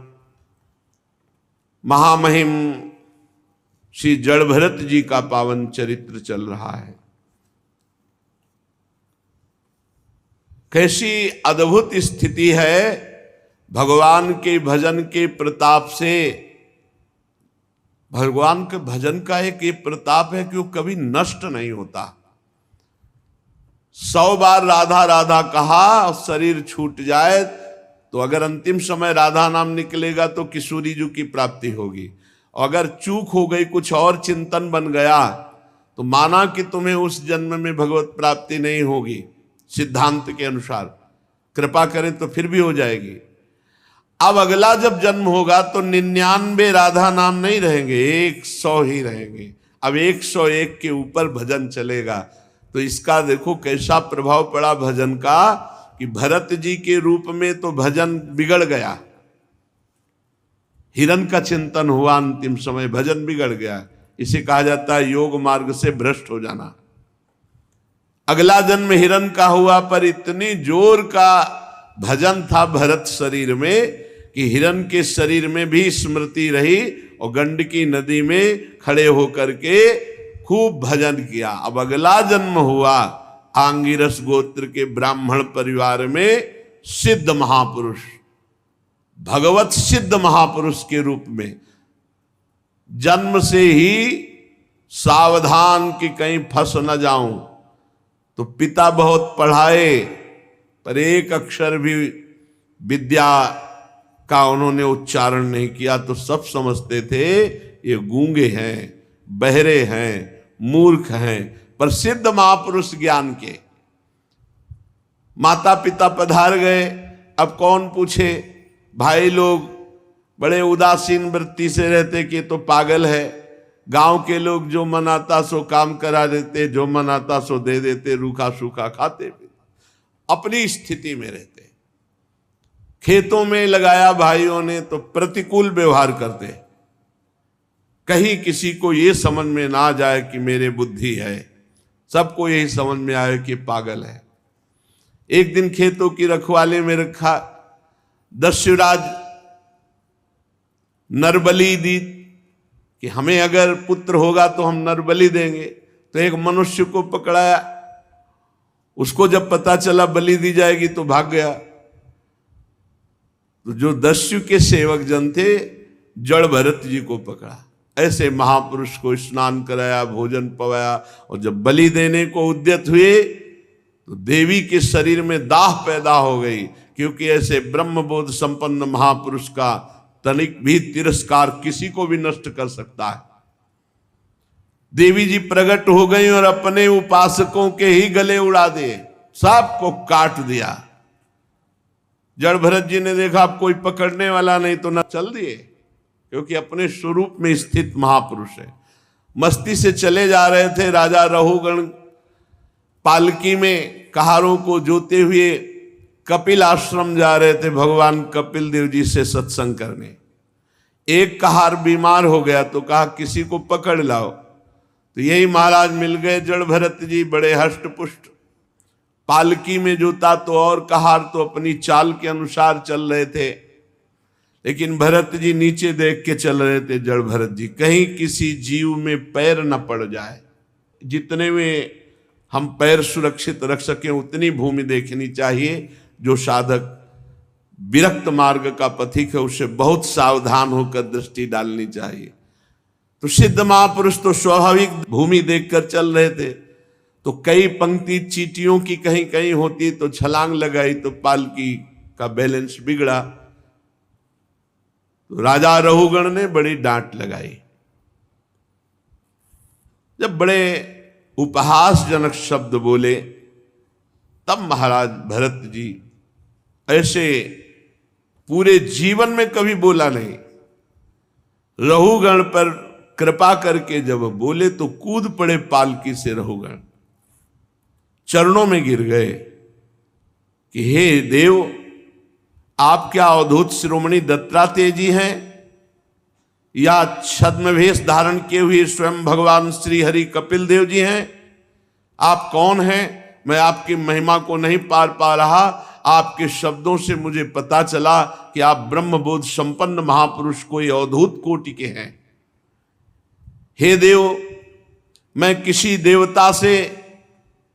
महामहिम श्री जड़भरत जी का पावन चरित्र चल रहा है। कैसी अद्भुत स्थिति है भगवान के भजन के प्रताप से। भगवान के भजन का एक ये प्रताप है कि वो कभी नष्ट नहीं होता। 100 बार राधा राधा कहा और शरीर छूट जाए तो अगर अंतिम समय राधा नाम निकलेगा तो किशोरी जी की प्राप्ति होगी। अगर चूक हो गई, कुछ और चिंतन बन गया तो माना कि तुम्हें उस जन्म में भगवत प्राप्ति नहीं होगी। सिद्धांत के अनुसार कृपा करें तो फिर भी हो जाएगी। अब अगला जब जन्म होगा तो 99 राधा नाम नहीं रहेंगे, 100 ही रहेंगे। अब 101 के ऊपर भजन चलेगा। तो इसका देखो कैसा प्रभाव पड़ा भजन का कि भरत जी के रूप में तो भजन बिगड़ गया, हिरण का चिंतन हुआ, अंतिम समय भजन बिगड़ गया। इसे कहा जाता है योग मार्ग से भ्रष्ट हो जाना। अगला जन्म हिरण का हुआ, पर इतनी जोर का भजन था भरत शरीर में कि हिरण के शरीर में भी स्मृति रही और गंडकी नदी में खड़े होकर के खूब भजन किया। अब अगला जन्म हुआ आंगिरस गोत्र के ब्राह्मण परिवार में सिद्ध महापुरुष, भगवत सिद्ध महापुरुष के रूप में। जन्म से ही सावधान कि कहीं फंस न जाऊं, तो पिता बहुत पढ़ाए पर एक अक्षर भी विद्या का उन्होंने उच्चारण नहीं किया, तो सब समझते थे ये गूंगे हैं, बहरे हैं, मूर्ख हैं। पर सिद्ध महापुरुष ज्ञान के माता पिता पधार गए। अब कौन पूछे, भाई लोग बड़े उदासीन वृत्ति से रहते कि तो पागल है। गांव के लोग जो मन आता सो काम करा देते, जो मन आता सो दे देते, रूखा सूखा खाते पीते, अपनी स्थिति में रहते। खेतों में लगाया भाइयों ने तो प्रतिकूल व्यवहार करते, कहीं किसी को ये समझ में ना जाए कि मेरे बुद्धि है, सबको यही समझ में आए कि पागल है। एक दिन खेतों की रखवाली में रखा, दस्युराज नरबली दी कि हमें अगर पुत्र होगा तो हम नरबली देंगे। तो एक मनुष्य को पकड़ाया, उसको जब पता चला बलि दी जाएगी तो भाग गया। तो जो दस्यु के सेवक जन थे जड़ भरत जी को पकड़ा। ऐसे महापुरुष को स्नान कराया, भोजन पवाया, और जब बलि देने को उद्यत हुए तो देवी के शरीर में दाह पैदा हो गई, क्योंकि ऐसे ब्रह्मबोध संपन्न महापुरुष का तनिक भी तिरस्कार किसी को भी नष्ट कर सकता है। देवी जी प्रकट हो गई और अपने उपासकों के ही गले उड़ा दिए, सबको काट दिया। जड़ भरत जी ने देखा अब कोई पकड़ने वाला नहीं, तो न चल दिए, क्योंकि अपने स्वरूप में स्थित महापुरुष है। मस्ती से चले जा रहे थे, राजा रहुगण पालकी में कहारों को जोते हुए कपिल आश्रम जा रहे थे भगवान कपिल देव जी से सत्संग करने। एक कहार बीमार हो गया तो कहा किसी को पकड़ लाओ, तो यही महाराज मिल गए जड़ भरत जी, बड़े हष्ट पुष्ट, पालकी में जोता तो और कहार तो अपनी चाल के अनुसार चल रहे थे, लेकिन भरत जी नीचे देख के चल रहे थे। जड़ भरत जी, कहीं किसी जीव में पैर न पड़ जाए, जितने में हम पैर सुरक्षित रख सकें उतनी भूमि देखनी चाहिए। जो साधक विरक्त मार्ग का पथिक है उसे बहुत सावधान होकर दृष्टि डालनी चाहिए। तो सिद्ध महापुरुष तो स्वाभाविक भूमि देखकर चल रहे थे, तो कई पंक्ति चींटियों की कहीं कहीं होती, तो छलांग लगाई तो पालकी का बैलेंस बिगड़ा, तो राजा रहुगण ने बड़ी डांट लगाई। जब बड़े उपहासजनक शब्द बोले तब महाराज भरत जी ऐसे पूरे जीवन में कभी बोला नहीं। रहुगण पर कृपा करके जब बोले तो कूद पड़े पालकी से रहुगण, चरणों में गिर गए कि हे देव, आप क्या अवधूत शिरोमणि दत्तात्रेय जी हैं या छद्मवेश धारण किए हुए स्वयं भगवान श्री हरि कपिल देव जी हैं? आप कौन हैं? मैं आपकी महिमा को नहीं पार पा रहा। आपके शब्दों से मुझे पता चला कि आप ब्रह्मबोध संपन्न महापुरुष कोई अवधूत कोटि के हैं। हे देव, मैं किसी देवता से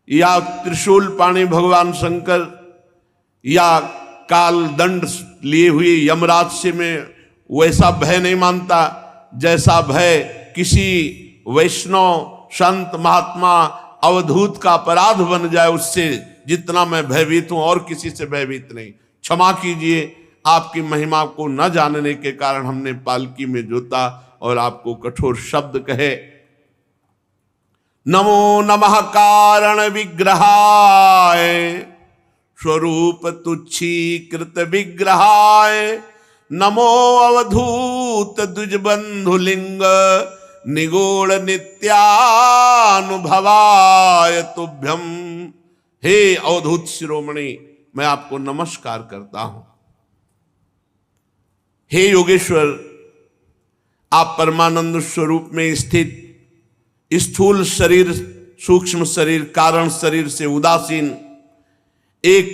या त्रिशूल पाणी भगवान शंकर या काल दंड लिए हुए यमराज से मैं वैसा भय नहीं मानता जैसा भय किसी वैष्णव संत महात्मा अवधूत का अपराध बन जाए उससे जितना मैं भयभीत हूं, और किसी से भयभीत नहीं। क्षमा कीजिए, आपकी महिमा को न जानने के कारण हमने पालकी में जोता और आपको कठोर शब्द कहे। नमो नमः कारण विग्रहाय स्वरूप तुच्छीकृत विग्रहाय, नमो अवधूत द्विजबंधुलिंग निगूढ़ नित्यानुभवाय तुभ्यम। हे अवधूत शिरोमणि, मैं आपको नमस्कार करता हूं। हे योगेश्वर, आप परमानंद स्वरूप में स्थित स्थूल शरीर, सूक्ष्म शरीर, कारण शरीर से उदासीन एक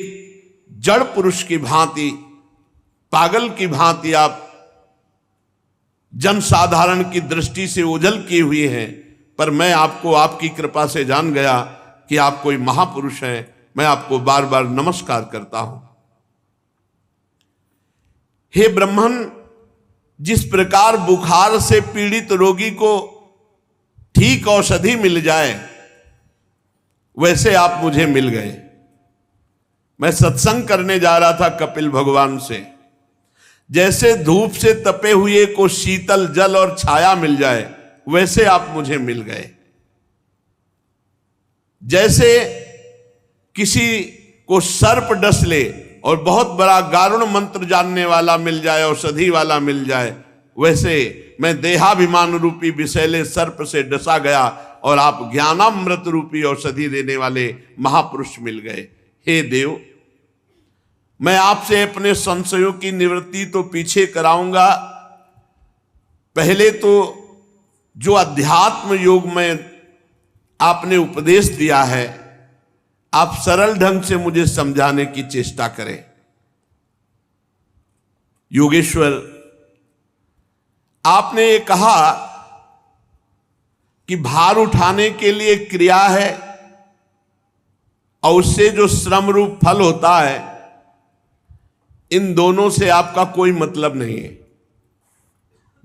जड़ पुरुष की भांति, पागल की भांति आप जनसाधारण की दृष्टि से ओझल किए हुए हैं, पर मैं आपको आपकी कृपा से जान गया कि आप कोई महापुरुष हैं। मैं आपको बार बार नमस्कार करता हूं। हे ब्रह्मन, जिस प्रकार बुखार से पीड़ित रोगी को ठीक औषधि मिल जाए वैसे आप मुझे मिल गए। मैं सत्संग करने जा रहा था कपिल भगवान से, जैसे धूप से तपे हुए को शीतल जल और छाया मिल जाए वैसे आप मुझे मिल गए। जैसे किसी को सर्प डस ले और बहुत बड़ा गारुण मंत्र जानने वाला मिल जाए, औषधि वाला मिल जाए, वैसे मैं देहाभिमान रूपी विषैले सर्प से डसा गया और आप ज्ञानामृत रूपी औषधि देने वाले महापुरुष मिल गए। हे देव, मैं आपसे अपने संशयों की निवृत्ति तो पीछे कराऊंगा। पहले तो जो अध्यात्म योग में आपने उपदेश दिया है, आप सरल ढंग से मुझे समझाने की चेष्टा करें। योगेश्वर, आपने ये कहा कि भार उठाने के लिए क्रिया है और उससे जो श्रम रूप फल होता है, इन दोनों से आपका कोई मतलब नहीं है।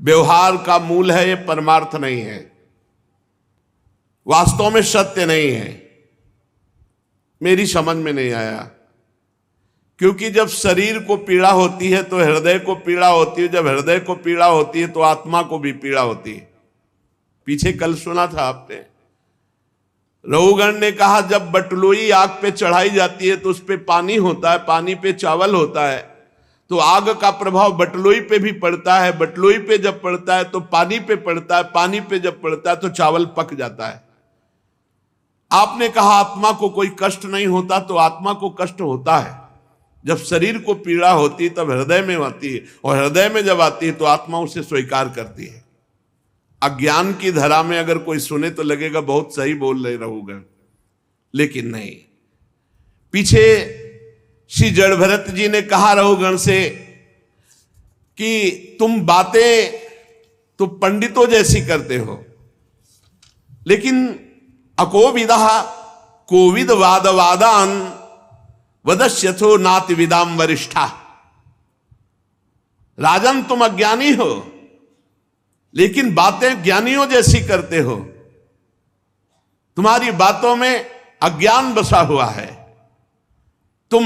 व्यवहार का मूल है, ये परमार्थ नहीं है, वास्तव में सत्य नहीं है। मेरी समझ में नहीं आया, क्योंकि जब शरीर को पीड़ा होती है तो हृदय को पीड़ा होती है, जब हृदय को पीड़ा होती है तो आत्मा को भी पीड़ा होती है। पीछे कल सुना था आपने, रघुगण ने कहा जब बटलोई आग पे चढ़ाई जाती है तो उस पे पानी होता है, पानी पे चावल होता है, तो आग का प्रभाव बटलोई पे भी पड़ता है, बटलोई पे जब पड़ता है तो पानी पे पड़ता है, पानी पे जब पड़ता है तो चावल पक जाता है। आपने कहा आत्मा को कोई कष्ट नहीं होता, तो आत्मा को कष्ट होता है। जब शरीर को पीड़ा होती तब हृदय में आती है, और हृदय में जब आती है तो आत्मा उसे स्वीकार करती है। अज्ञान की धरा में अगर कोई सुने तो लगेगा बहुत सही बोल रहे रघुगण, लेकिन नहीं। पीछे श्री जड़भरत जी ने कहा रघुगण से कि तुम बातें तो पंडितों जैसी करते हो, लेकिन अकोविदः कोविद वादवादान वदस्यथो नाति विदाम वरिष्ठा। राजन तुम अज्ञानी हो, लेकिन बातें ज्ञानियों जैसी करते हो, तुम्हारी बातों में अज्ञान बसा हुआ है, तुम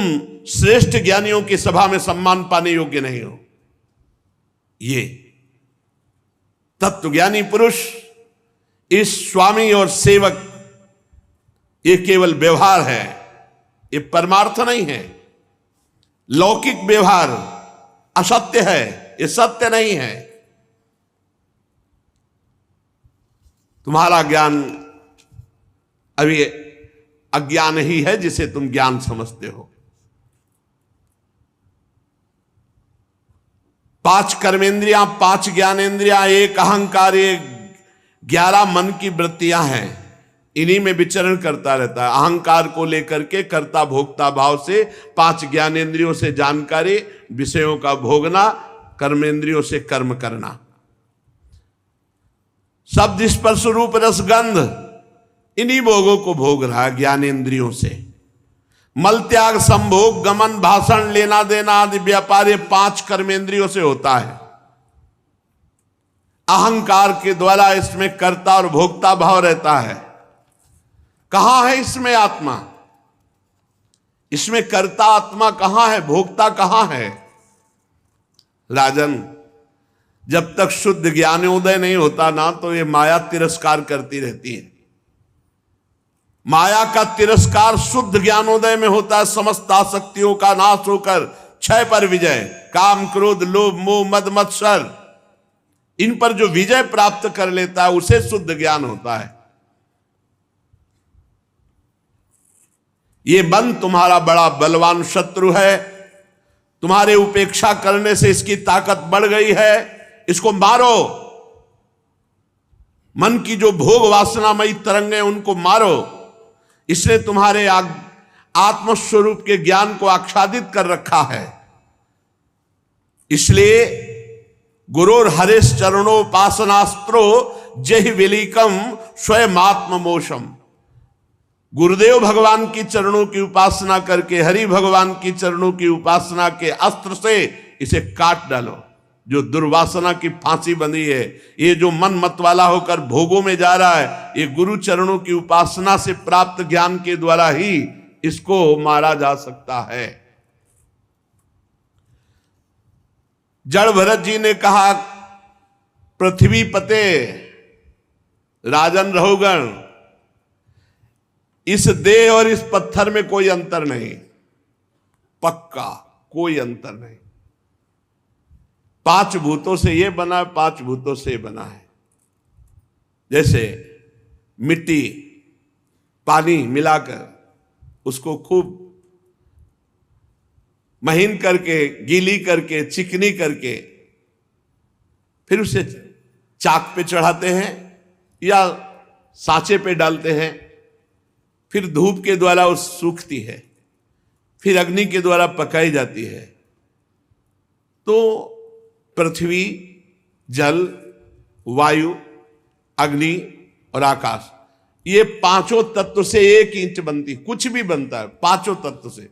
श्रेष्ठ ज्ञानियों की सभा में सम्मान पाने योग्य नहीं हो। ये तत्वज्ञानी पुरुष, इस स्वामी और सेवक, ये केवल व्यवहार है, ये परमार्थ नहीं है। लौकिक व्यवहार असत्य है, ये सत्य नहीं है। तुम्हारा ज्ञान अभी अज्ञान ही है जिसे तुम ज्ञान समझते हो। 5 कर्मेंद्रियां, 5 ज्ञानेंद्रियां, 1 अहंकार, 11 मन की वृत्तियां हैं, इन्हीं में विचरण करता रहता है। अहंकार को लेकर के कर्ता भोक्ता भाव से, 5 ज्ञानेंद्रियों से जानकारी, विषयों का भोगना, कर्मेंद्रियों से कर्म करना। शब्द स्पर्श रूप रस गंध, इन्हीं भोगों को भोग रहा है ज्ञानेंद्रियों से। मल त्याग संभोग गमन भाषण लेना देना आदि व्यापार, ये 5 कर्मेंद्रियों से होता है। अहंकार के द्वारा इसमें कर्ता और भोक्ता भाव रहता है। कहां है इसमें आत्मा? इसमें कर्ता आत्मा कहां है, भोक्ता कहां है? राजन, जब तक शुद्ध ज्ञानोदय नहीं होता ना, तो ये माया तिरस्कार करती रहती है। माया का तिरस्कार शुद्ध ज्ञानोदय में होता है। समस्त आसक्तियों का नाश होकर क्षय पर विजय, काम क्रोध लोभ मोह मद मत्सर, इन पर जो विजय प्राप्त कर लेता है उसे शुद्ध ज्ञान होता है। ये मन तुम्हारा बड़ा बलवान शत्रु है, तुम्हारे उपेक्षा करने से इसकी ताकत बढ़ गई है, इसको मारो। मन की जो भोग वासनामयी तरंगें उनको मारो। इसने तुम्हारे आत्मस्वरूप के ज्ञान को आच्छादित कर रखा है। इसलिए गुरुर हरेश चरणोपासनास्त्रो जहि विलीकम स्वयं आत्ममोषम। गुरुदेव भगवान की चरणों की उपासना करके, हरि भगवान की चरणों की उपासना के अस्त्र से इसे काट डालो। जो दुर्वासना की फांसी बंधी है, ये जो मन मतवाला होकर भोगों में जा रहा है, ये गुरु चरणों की उपासना से प्राप्त ज्ञान के द्वारा ही इसको मारा जा सकता है। जड़ भरत जी ने कहा, पृथ्वी पते राजन रघुगण, इस देह और इस पत्थर में कोई अंतर नहीं, पक्का कोई अंतर नहीं। 5 भूतों से ये बना है, 5 भूतों से बना है। जैसे मिट्टी पानी मिलाकर उसको खूब महीन करके, गीली करके, चिकनी करके फिर उसे चाक पे चढ़ाते हैं या सांचे पे डालते हैं, फिर धूप के द्वारा वो सूखती है, फिर अग्नि के द्वारा पकाई जाती है। तो पृथ्वी, जल, वायु, अग्नि और आकाश, ये 5 तत्व से 1 इंच बनती, कुछ भी बनता है 5 तत्व से।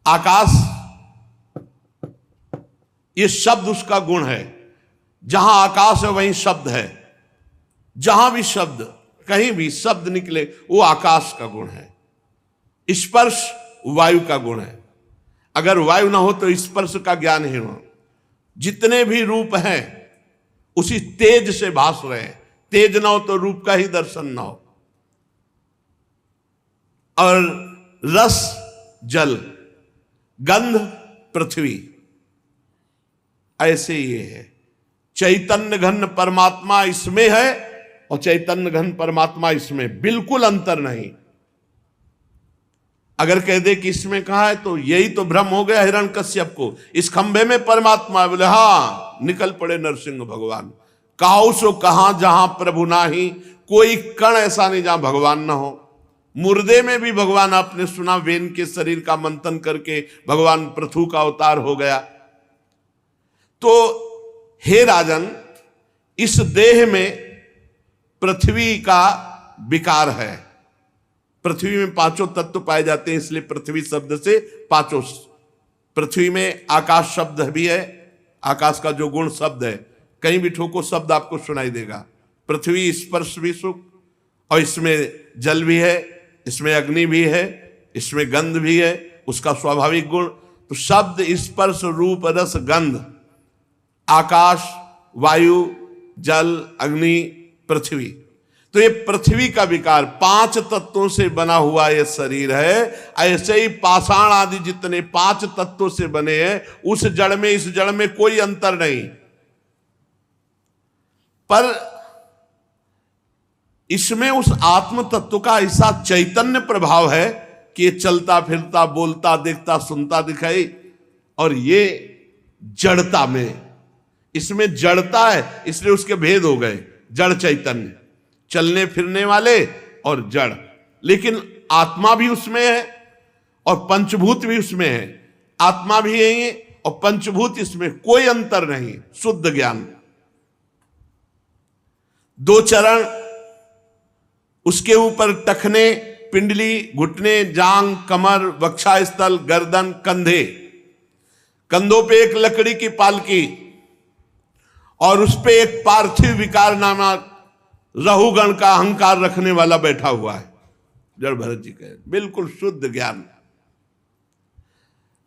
आकाश, ये शब्द उसका गुण है। जहां आकाश है वहीं शब्द है, जहां भी शब्द, कहीं भी शब्द निकले वो आकाश का गुण है। स्पर्श वायु का गुण है। अगर वायु ना हो तो स्पर्श का ज्ञान ही हो। जितने भी रूप हैं उसी तेज से भास रहे हैं। तेज ना हो तो रूप का ही दर्शन ना हो। और रस जल, गंध पृथ्वी, ऐसे ये है। चैतन्य घन परमात्मा इसमें है और चैतन्य घन परमात्मा इसमें, बिल्कुल अंतर नहीं। अगर कह दे कि इसमें कहा है तो यही तो भ्रम हो गया हिरण्यकश्यप को। इस खंभे में परमात्मा है, बोले हां, निकल पड़े नरसिंह भगवान। कहाऊ सो कहां जहां प्रभु नाही, कोई कण ऐसा नहीं जहां भगवान ना हो। मुर्दे में भी भगवान, आपने सुना, वेन के शरीर का मंथन करके भगवान पृथु का अवतार हो गया। तो हे राजन, इस देह में पृथ्वी का विकार है। पृथ्वी में पांचों तत्व पाए जाते हैं, इसलिए पृथ्वी शब्द से पांचों। पृथ्वी में आकाश शब्द भी है, आकाश का जो गुण शब्द है, कहीं भी ठोको शब्द आपको सुनाई देगा। पृथ्वी स्पर्श भी सुख, और इसमें जल भी है, इसमें अग्नि भी है, इसमें गंध भी है, उसका स्वाभाविक गुण। तो शब्द स्पर्श रूप रस गंध, आकाश वायु जल अग्नि पृथ्वी। तो ये पृथ्वी का विकार, पांच तत्वों से बना हुआ ये शरीर है। ऐसे ही पाषाण आदि जितने पांच तत्वों से बने हैं, उस जड़ में इस जड़ में कोई अंतर नहीं। पर इसमें उस आत्म तत्व का ऐसा चैतन्य प्रभाव है कि ये चलता फिरता बोलता देखता सुनता दिखाई। और ये जड़ता में, इसमें जड़ता है, इसलिए उसके भेद हो गए। जड़ चैतन्य, चलने फिरने वाले और जड़, लेकिन आत्मा भी उसमें है और पंचभूत भी उसमें है। आत्मा भी है और पंचभूत, इसमें कोई अंतर नहीं। शुद्ध ज्ञान। दो चरण, उसके ऊपर टखने, पिंडली, घुटने, जांग, कमर, वक्षास्थल, गर्दन, कंधे, कंधों पे एक लकड़ी की पालकी और उस पे एक पार्थिव विकार नामा रहुगण का अहंकार रखने वाला बैठा हुआ है। जड़ भरत जी कहे, बिल्कुल शुद्ध ज्ञान।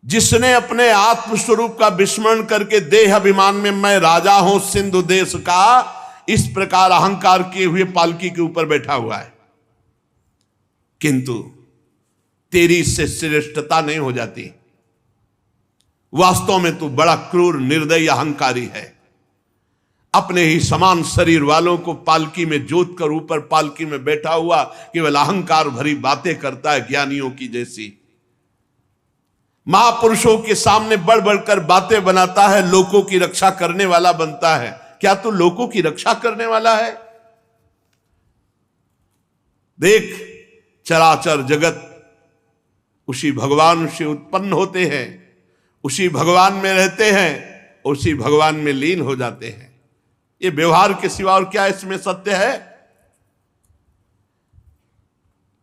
जिसने अपने आत्म स्वरूप का विस्मरण करके देह अभिमान में मैं राजा हूं सिंधु देश का, इस प्रकार अहंकार किए हुए पालकी के ऊपर बैठा हुआ है। किंतु तेरी इससे श्रेष्ठता नहीं हो जाती। वास्तव में तू बड़ा क्रूर निर्दयी अहंकारी है। अपने ही समान शरीर वालों को पालकी में जोत कर ऊपर पालकी में बैठा हुआ केवल अहंकार भरी बातें करता है, ज्ञानियों की जैसी। महापुरुषों के सामने बढ़ बढ़कर बातें बनाता है, लोगों की रक्षा करने वाला बनता है। क्या तू लोगों की रक्षा करने वाला है? देख, चराचर जगत उसी भगवान से उत्पन्न होते हैं, उसी भगवान में रहते हैं, उसी भगवान में लीन हो जाते हैं। ये व्यवहार के सिवा और क्या इसमें सत्य है?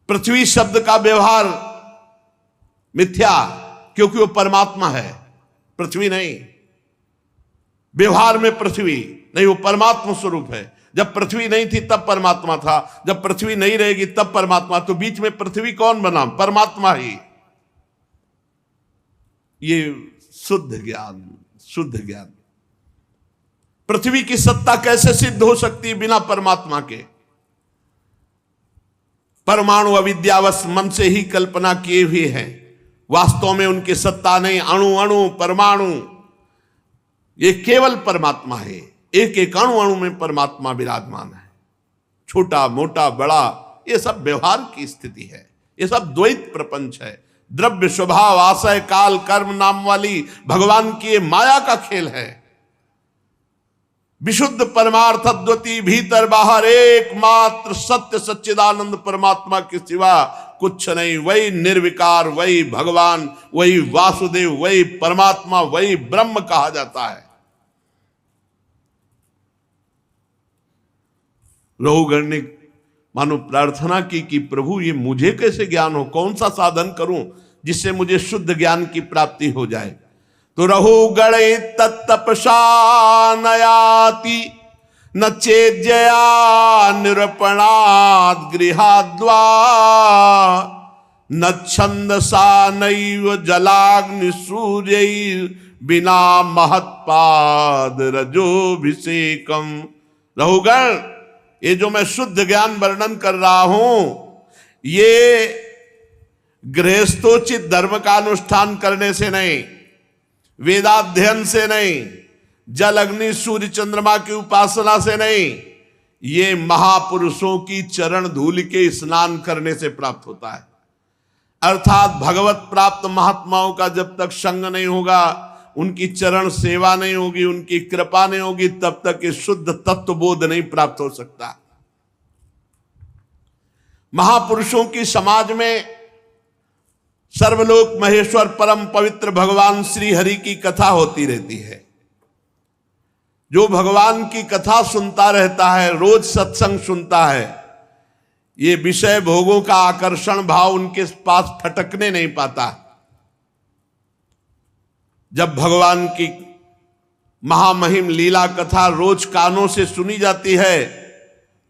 पृथ्वी शब्द का व्यवहार मिथ्या, क्योंकि वो परमात्मा है, पृथ्वी नहीं। व्यवहार में पृथ्वी नहीं, वो परमात्मा स्वरूप है। जब पृथ्वी नहीं थी तब परमात्मा था, जब पृथ्वी नहीं रहेगी तब परमात्मा। तो बीच में पृथ्वी कौन बना? परमात्मा ही। ये शुद्ध ज्ञान, शुद्ध ज्ञान। पृथ्वी की सत्ता कैसे सिद्ध हो सकती है बिना परमात्मा के? परमाणु अविद्यावश मन से ही कल्पना किए हुए हैं, वास्तव में उनकी सत्ता नहीं। अणु अणु परमाणु, ये केवल परमात्मा है। एक एक अणु अणु में परमात्मा विराजमान है। छोटा मोटा बड़ा, ये सब व्यवहार की स्थिति है। ये सब द्वैत प्रपंच है। द्रव्य स्वभाव आशय काल कर्म नाम वाली भगवान की ये माया का खेल है। विशुद्ध परमार्थ अद्वितीय, भीतर बाहर एकमात्र सत्य सच्चिदानंद परमात्मा के सिवा कुछ नहीं। वही निर्विकार, वही भगवान, वही वासुदेव, वही परमात्मा, वही ब्रह्म कहा जाता है। रहुगण ने मानो प्रार्थना की कि प्रभु ये मुझे कैसे ज्ञान हो, कौन सा साधन करूं जिससे मुझे शुद्ध ज्ञान की प्राप्ति हो जाए। तो रहो गणे तत्तपसा नयाति न चेज्जया निरपणाद गृहाद्वा न छंदसा नैव जलाग्नि सूर्य बिना महत्पाद रजोभिषेकम। रहुगण, ये जो मैं शुद्ध ज्ञान वर्णन कर रहा हूं, ये गृहस्थोचित धर्म का अनुष्ठान करने से नहीं, वेदाध्ययन से नहीं, जल अग्नि सूर्य चंद्रमा की उपासना से नहीं, ये महापुरुषों की चरण धूलि के स्नान करने से प्राप्त होता है। अर्थात भगवत प्राप्त महात्माओं का जब तक संग नहीं होगा, उनकी चरण सेवा नहीं होगी, उनकी कृपा नहीं होगी, तब तक ये शुद्ध तत्वबोध नहीं प्राप्त हो सकता। महापुरुषों की समाज में सर्वलोक महेश्वर परम पवित्र भगवान श्री हरि की कथा होती रहती है। जो भगवान की कथा सुनता रहता है, रोज सत्संग सुनता है, ये विषय भोगों का आकर्षण भाव उनके पास फटकने नहीं पाता। जब भगवान की महामहिम लीला कथा रोज कानों से सुनी जाती है,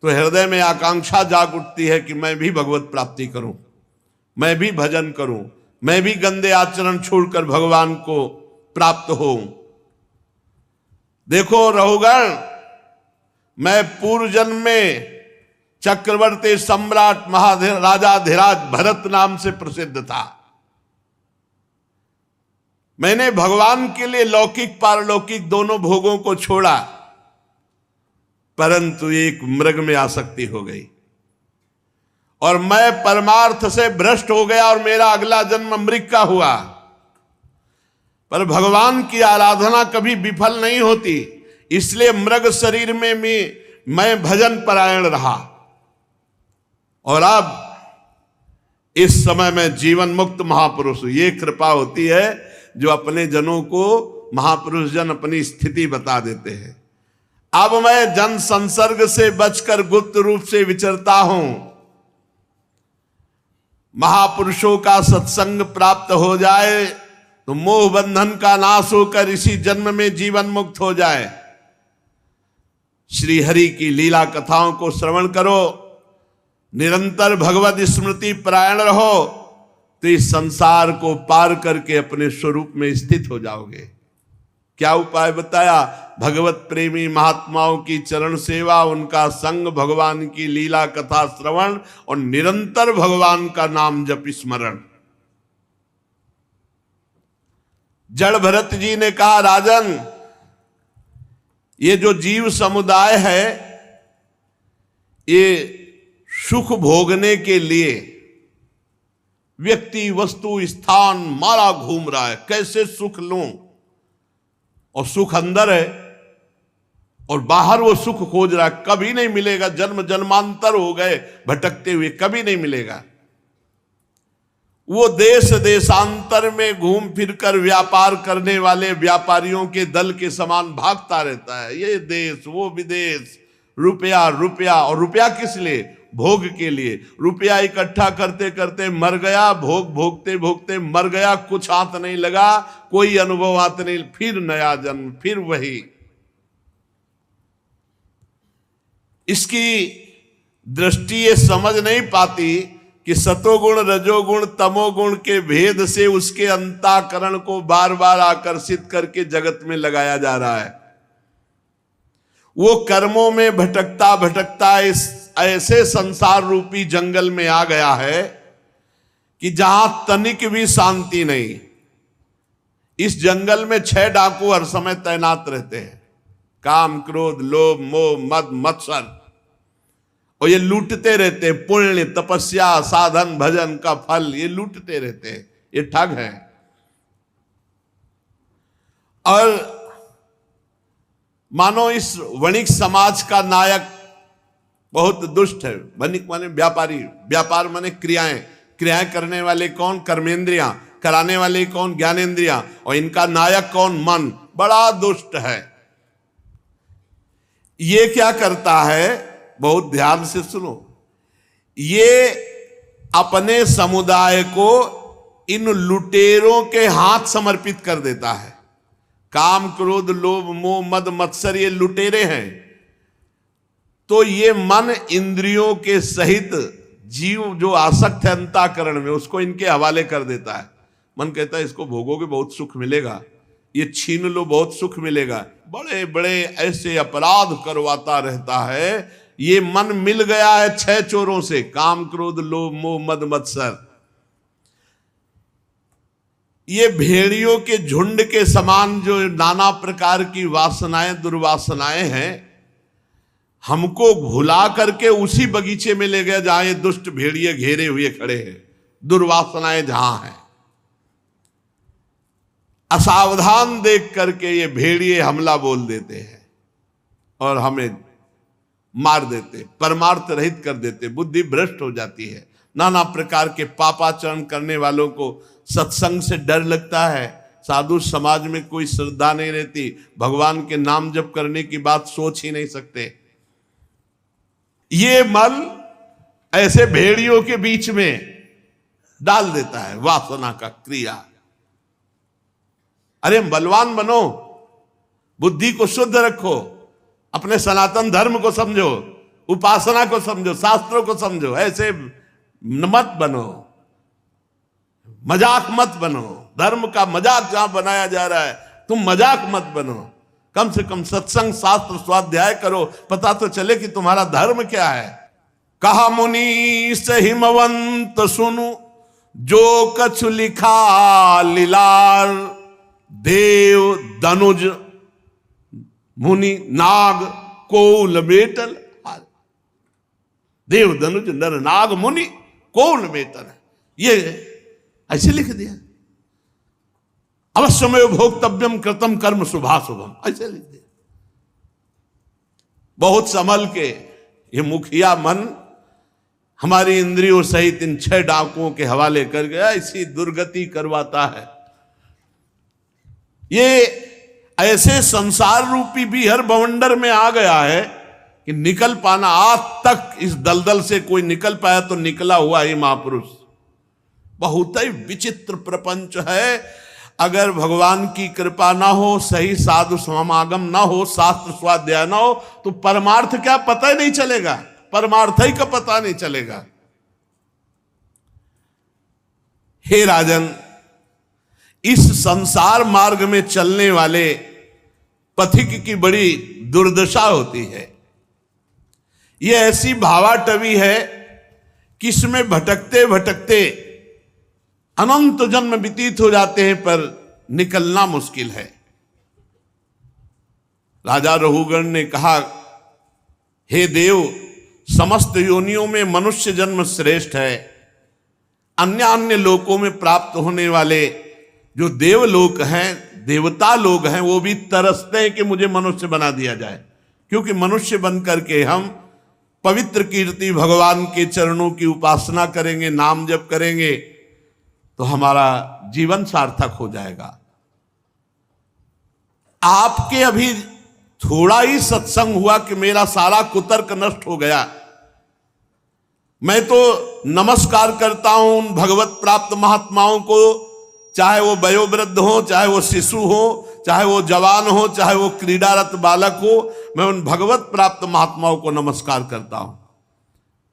तो हृदय में आकांक्षा जाग उठती है कि मैं भी भगवत प्राप्ति करूं, मैं भी भजन करूं, मैं भी गंदे आचरण छोड़कर भगवान को प्राप्त होऊं। देखो रहुगण, मैं पूर्व जन्म में चक्रवर्ती सम्राट राजाधिराज भरत नाम से प्रसिद्ध था। मैंने भगवान के लिए लौकिक पारलौकिक दोनों भोगों को छोड़ा, परंतु एक मृग में आसक्ति हो गई और मैं परमार्थ से भ्रष्ट हो गया और मेरा अगला जन्म मृग का हुआ। पर भगवान की आराधना कभी विफल नहीं होती, इसलिए मृग शरीर में मैं भजन परायण रहा और अब इस समय में जीवन मुक्त महापुरुष। ये कृपा होती है जो अपने जनों को महापुरुष जन अपनी स्थिति बता देते हैं। अब मैं जन संसर्ग से बचकर गुप्त रूप से विचरता हूं। महापुरुषों का सत्संग प्राप्त हो जाए तो मोह बंधन का नाश होकर इसी जन्म में जीवन मुक्त हो जाए। श्री हरि की लीला कथाओं को श्रवण करो, निरंतर भगवत स्मृति परायण रहो, तो इस संसार को पार करके अपने स्वरूप में स्थित हो जाओगे। क्या उपाय बताया? भगवत प्रेमी महात्माओं की चरण सेवा, उनका संग, भगवान की लीला कथा श्रवण और निरंतर भगवान का नाम जप स्मरण। जड़ भरत जी ने कहा, राजन, ये जो जीव समुदाय है, ये सुख भोगने के लिए व्यक्ति वस्तु स्थान मारा घूम रहा है, कैसे सुख लूं, और सुख अंदर है और बाहर वो सुख खोज रहा है, कभी नहीं मिलेगा। जन्म जन्मांतर हो गए भटकते हुए, कभी नहीं मिलेगा। वो देश देशांतर में घूम फिरकर व्यापार करने वाले व्यापारियों के दल के समान भागता रहता है, ये देश वो विदेश, रुपया रुपया। और रुपया किस लिए? भोग के लिए। रुपया इकट्ठा करते करते मर गया, भोग भोगते भोगते मर गया, कुछ हाथ नहीं लगा, कोई अनुभव हाथ नहीं, फिर नया जन्म, फिर वही। इसकी दृष्टि ये समझ नहीं पाती कि सतोगुण रजोगुण तमोगुण के भेद से उसके अंतःकरण को बार बार आकर्षित करके जगत में लगाया जा रहा है। वो कर्मों में भटकता भटकता इस ऐसे संसार रूपी जंगल में आ गया है कि जहां तनिक भी शांति नहीं। इस जंगल में 6 डाकू हर समय तैनात रहते हैं, काम क्रोध लोभ मोह मद मत्सर, और ये लूटते रहते हैं। पुण्य तपस्या साधन भजन का फल ये लूटते रहते हैं, ये ठग है। और मानो इस वणिक समाज का नायक बहुत दुष्ट है। वणिक माने व्यापारी, व्यापार माने क्रियाएं, क्रियाएं करने वाले कौन? कर्मेंद्रियां, कराने वाले कौन? ज्ञानेंद्रियां, और इनका नायक कौन? मन। बड़ा दुष्ट है। ये क्या करता है? बहुत ध्यान से सुनो। ये अपने समुदाय को इन लुटेरों के हाथ समर्पित कर देता है। काम क्रोध लोभ मोह मद मत्सर ये लुटेरे हैं। तो ये मन इंद्रियों के सहित जीव जो आसक्त है अंतःकरण में, उसको इनके हवाले कर देता है। मन कहता है इसको भोगोगे बहुत सुख मिलेगा, ये छीन लो बहुत सुख मिलेगा। बड़े बड़े ऐसे अपराध करवाता रहता है। ये मन मिल गया है 6 चोरों से, काम क्रोध लोभ मोह मद मत्सर। ये भेड़ियों के झुंड के समान जो नाना प्रकार की वासनाएं दुर्वासनाएं हैं, हमको भुला करके उसी बगीचे में ले गया जहां ये दुष्ट भेड़िए घेरे हुए खड़े हैं, दुर्वासनाएं जहां हैं। असावधान देख करके ये भेड़िए हमला बोल देते हैं और हमें मार देते, परमार्थ रहित कर देते, बुद्धि भ्रष्ट हो जाती है। नाना प्रकार के पापाचरण करने वालों को सत्संग से डर लगता है, साधु समाज में कोई श्रद्धा नहीं रहती, भगवान के नाम जप करने की बात सोच ही नहीं सकते। ये मल ऐसे भेड़ियों के बीच में डाल देता है वासना का क्रिया। अरे बलवान बनो, बुद्धि को शुद्ध रखो, अपने सनातन धर्म को समझो, उपासना को समझो, शास्त्रों को समझो, ऐसे मत बनो, मजाक मत बनो। धर्म का मजाक जहां बनाया जा रहा है, तुम मजाक मत बनो। कम से कम सत्संग शास्त्र स्वाध्याय करो, पता तो चले कि तुम्हारा धर्म क्या है। कहा मुनि से हिमवंत सुनु, जो कछु लिखा लीलार। देव धनुज मुनि नाग कोल मेटल। देव धनुज नर नाग मुनि कोल मेटल, ये ऐसे लिख दिया। अवश्यमेव भोक्तव्यम कृतम कर्म शुभाशुभम, ऐसे लिख दिया। बहुत संभल के ये मुखिया मन हमारी इंद्रियों सहित इन 6 डाकुओं के हवाले कर गया, इसी दुर्गति करवाता है। ये ऐसे संसार रूपी बिहर बवंडर में आ गया है कि निकल पाना, आज तक इस दलदल से कोई निकल पाया तो निकला हुआ ही महापुरुष। बहुत ही विचित्र प्रपंच है। अगर भगवान की कृपा ना हो, सही साधु समागम ना हो, शास्त्र स्वाध्याय ना हो, तो परमार्थ क्या पता ही नहीं चलेगा, परमार्थ ही का पता नहीं चलेगा। हे राजन, इस संसार मार्ग में चलने वाले पथिक की बड़ी दुर्दशा होती है। यह ऐसी भावाटवी है कि इसमें भटकते भटकते अनंत जन्म व्यतीत हो जाते हैं, पर निकलना मुश्किल है। राजा रघुगण ने कहा, हे देव, समस्त योनियों में मनुष्य जन्म श्रेष्ठ है। अन्य अन्य लोकों में प्राप्त होने वाले जो देवलोक हैं, देवता लोग हैं, वो भी तरसते हैं कि मुझे मनुष्य बना दिया जाए, क्योंकि मनुष्य बन करके हम पवित्र कीर्ति भगवान के चरणों की उपासना करेंगे, नाम जप करेंगे, तो हमारा जीवन सार्थक हो जाएगा। आपके अभी थोड़ा ही सत्संग हुआ कि मेरा सारा कुतर्क नष्ट हो गया। मैं तो नमस्कार करता हूं उन भगवत प्राप्त महात्माओं को, चाहे वो वयोवृद्ध हो, चाहे वो शिशु हो, चाहे वो जवान हो, चाहे वो क्रीडारत बालक हो, मैं उन भगवत प्राप्त महात्माओं को नमस्कार करता हूं।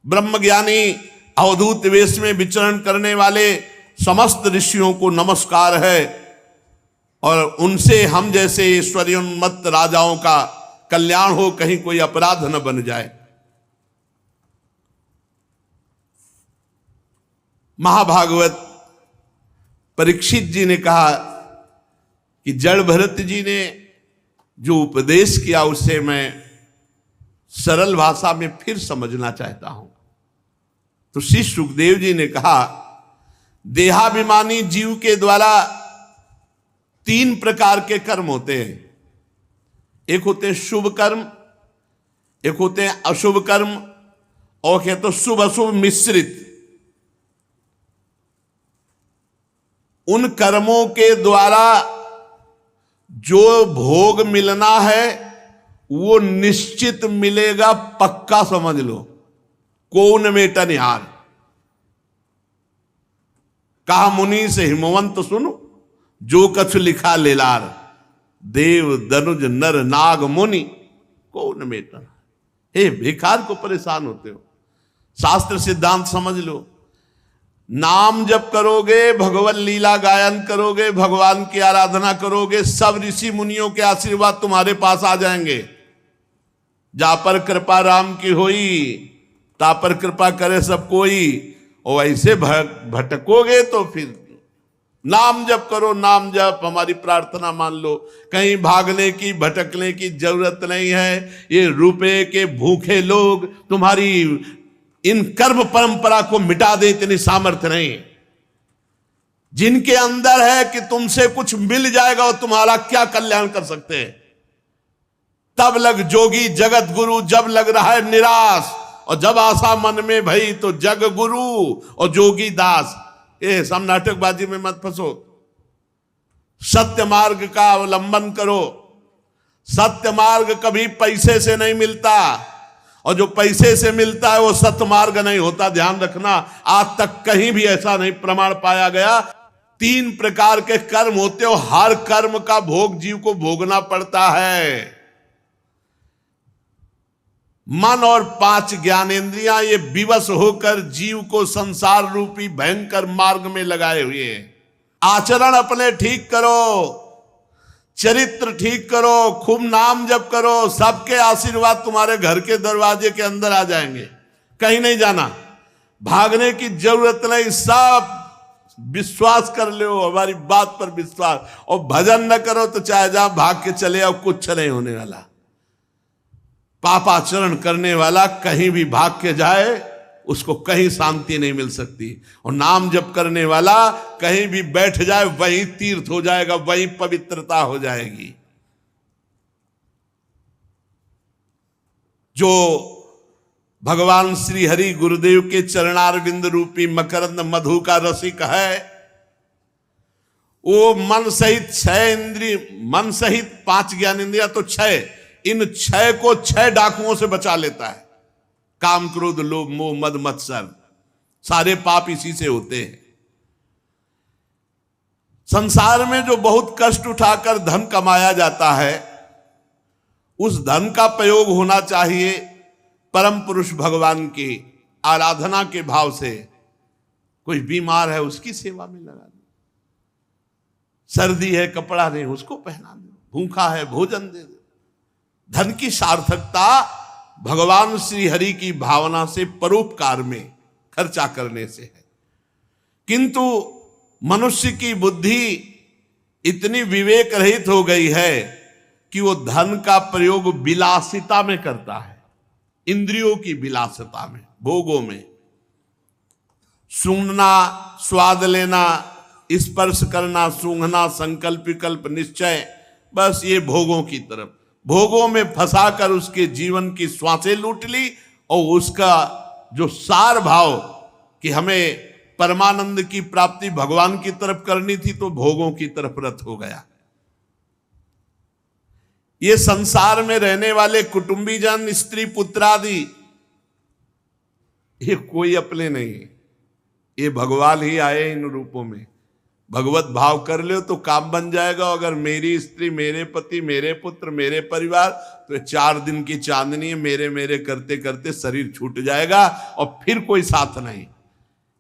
ब्रह्मज्ञानी अवधूत वेश में विचरण करने वाले समस्त ऋषियों को नमस्कार है, और उनसे हम जैसे ऐश्वर्योन्मत्त राजाओं का कल्याण हो, कहीं कोई अपराध न बन जाए। महाभागवत परीक्षित जी ने कहा कि जड़ भरत जी ने जो उपदेश किया उसे मैं सरल भाषा में फिर समझना चाहता हूं। तो श्री सुखदेव जी ने कहा, देहाभिमानी जीव के द्वारा 3 प्रकार के कर्म होते हैं। एक होते हैं शुभ कर्म, एक होते हैं अशुभ कर्म, और क्या तो शुभ अशुभ मिश्रित। उन कर्मों के द्वारा जो भोग मिलना है वो निश्चित मिलेगा, पक्का समझ लो। कौन मेटा निहार। कहा मुनि से हिमवंत सुनो, जो कछु लिखा लेलार। देव दनुज नर नाग मुनि को न मेटा। हे भिखार को परेशान होते हो, शास्त्र सिद्धांत समझ लो। नाम जप करोगे, भगवत लीला गायन करोगे, भगवान की आराधना करोगे, सब ऋषि मुनियों के आशीर्वाद तुम्हारे पास आ जाएंगे। जा पर कृपा राम की होई, ता पर कृपा करे सब कोई। और ऐसे भटकोगे तो फिर नाम जप करो, नाम जप, हमारी प्रार्थना मान लो। कहीं भागने की भटकने की जरूरत नहीं है। ये रुपए के भूखे लोग तुम्हारी इन कर्म परंपरा को मिटा दे इतनी सामर्थ्य नहीं। जिनके अंदर है कि तुमसे कुछ मिल जाएगा और तुम्हारा क्या कल्याण कर सकते हैं। तब लग जोगी जगत गुरु, जब लग रहा है निराश, और जब आशा मन में भई तो जग गुरु और जोगी दास। ये सब नाटकबाजी में मत फंसो, सत्य मार्ग का अवलंबन करो। सत्य मार्ग कभी पैसे से नहीं मिलता, और जो पैसे से मिलता है वो सत्य मार्ग नहीं होता, ध्यान रखना। आज तक कहीं भी ऐसा नहीं प्रमाण पाया गया। 3 प्रकार के कर्म होते हो, हर कर्म का भोग जीव को भोगना पड़ता है। मन और 5 ज्ञानेंद्रियां ये विवश होकर जीव को संसार रूपी भयंकर मार्ग में लगाए हुए हैं। आचरण अपने ठीक करो, चरित्र ठीक करो, खूब नाम जप करो, सबके आशीर्वाद तुम्हारे घर के दरवाजे के अंदर आ जाएंगे। कहीं नहीं जाना, भागने की जरूरत नहीं। सब विश्वास कर लो, हमारी बात पर विश्वास। और भजन न करो तो चाहे जहां भाग के चले आओ, कुछ नहीं होने वाला। पापाचरण करने वाला कहीं भी भाग के जाए, उसको कहीं शांति नहीं मिल सकती। और नाम जप करने वाला कहीं भी बैठ जाए, वहीं तीर्थ हो जाएगा, वहीं पवित्रता हो जाएगी। जो भगवान श्री हरि गुरुदेव के चरणारविंद रूपी मकरंद मधु का रसिक है, वो मन सहित 6 इंद्रिय, मन सहित 5 ज्ञानेंद्रियां तो 6, इन 6 को 6 डाकुओं से बचा लेता है। काम क्रोध लोभ मोह मद मत्सर, सारे पाप इसी से होते हैं। संसार में जो बहुत कष्ट उठाकर धन कमाया जाता है, उस धन का प्रयोग होना चाहिए परम पुरुष भगवान की आराधना के भाव से। कोई बीमार है उसकी सेवा में लगा दो, सर्दी है कपड़ा नहीं उसको पहना दो, भूखा है भोजन दे दो। धन की सार्थकता भगवान श्री हरि की भावना से परोपकार में खर्चा करने से है। किंतु मनुष्य की बुद्धि इतनी विवेक रहित हो गई है कि वो धन का प्रयोग विलासिता में करता है, इंद्रियों की विलासिता में, भोगों में। सूंघना, स्वाद लेना, स्पर्श करना, सूंघना, संकल्प विकल्प निश्चय, बस ये भोगों की तरफ, भोगों में फंसाकर उसके जीवन की श्वासें लूट ली। और उसका जो सार भाव कि हमें परमानंद की प्राप्ति भगवान की तरफ करनी थी, तो भोगों की तरफ रत हो गया। ये संसार में रहने वाले कुटुंबीजन, स्त्री पुत्र आदि, ये कोई अपने नहीं, ये भगवान ही आए इन रूपों में। भगवत भाव कर लो तो काम बन जाएगा। अगर मेरी स्त्री, मेरे पति, मेरे पुत्र, मेरे परिवार, तो 4 दिन की चांदनी मेरे मेरे करते करते शरीर छूट जाएगा और फिर कोई साथ नहीं।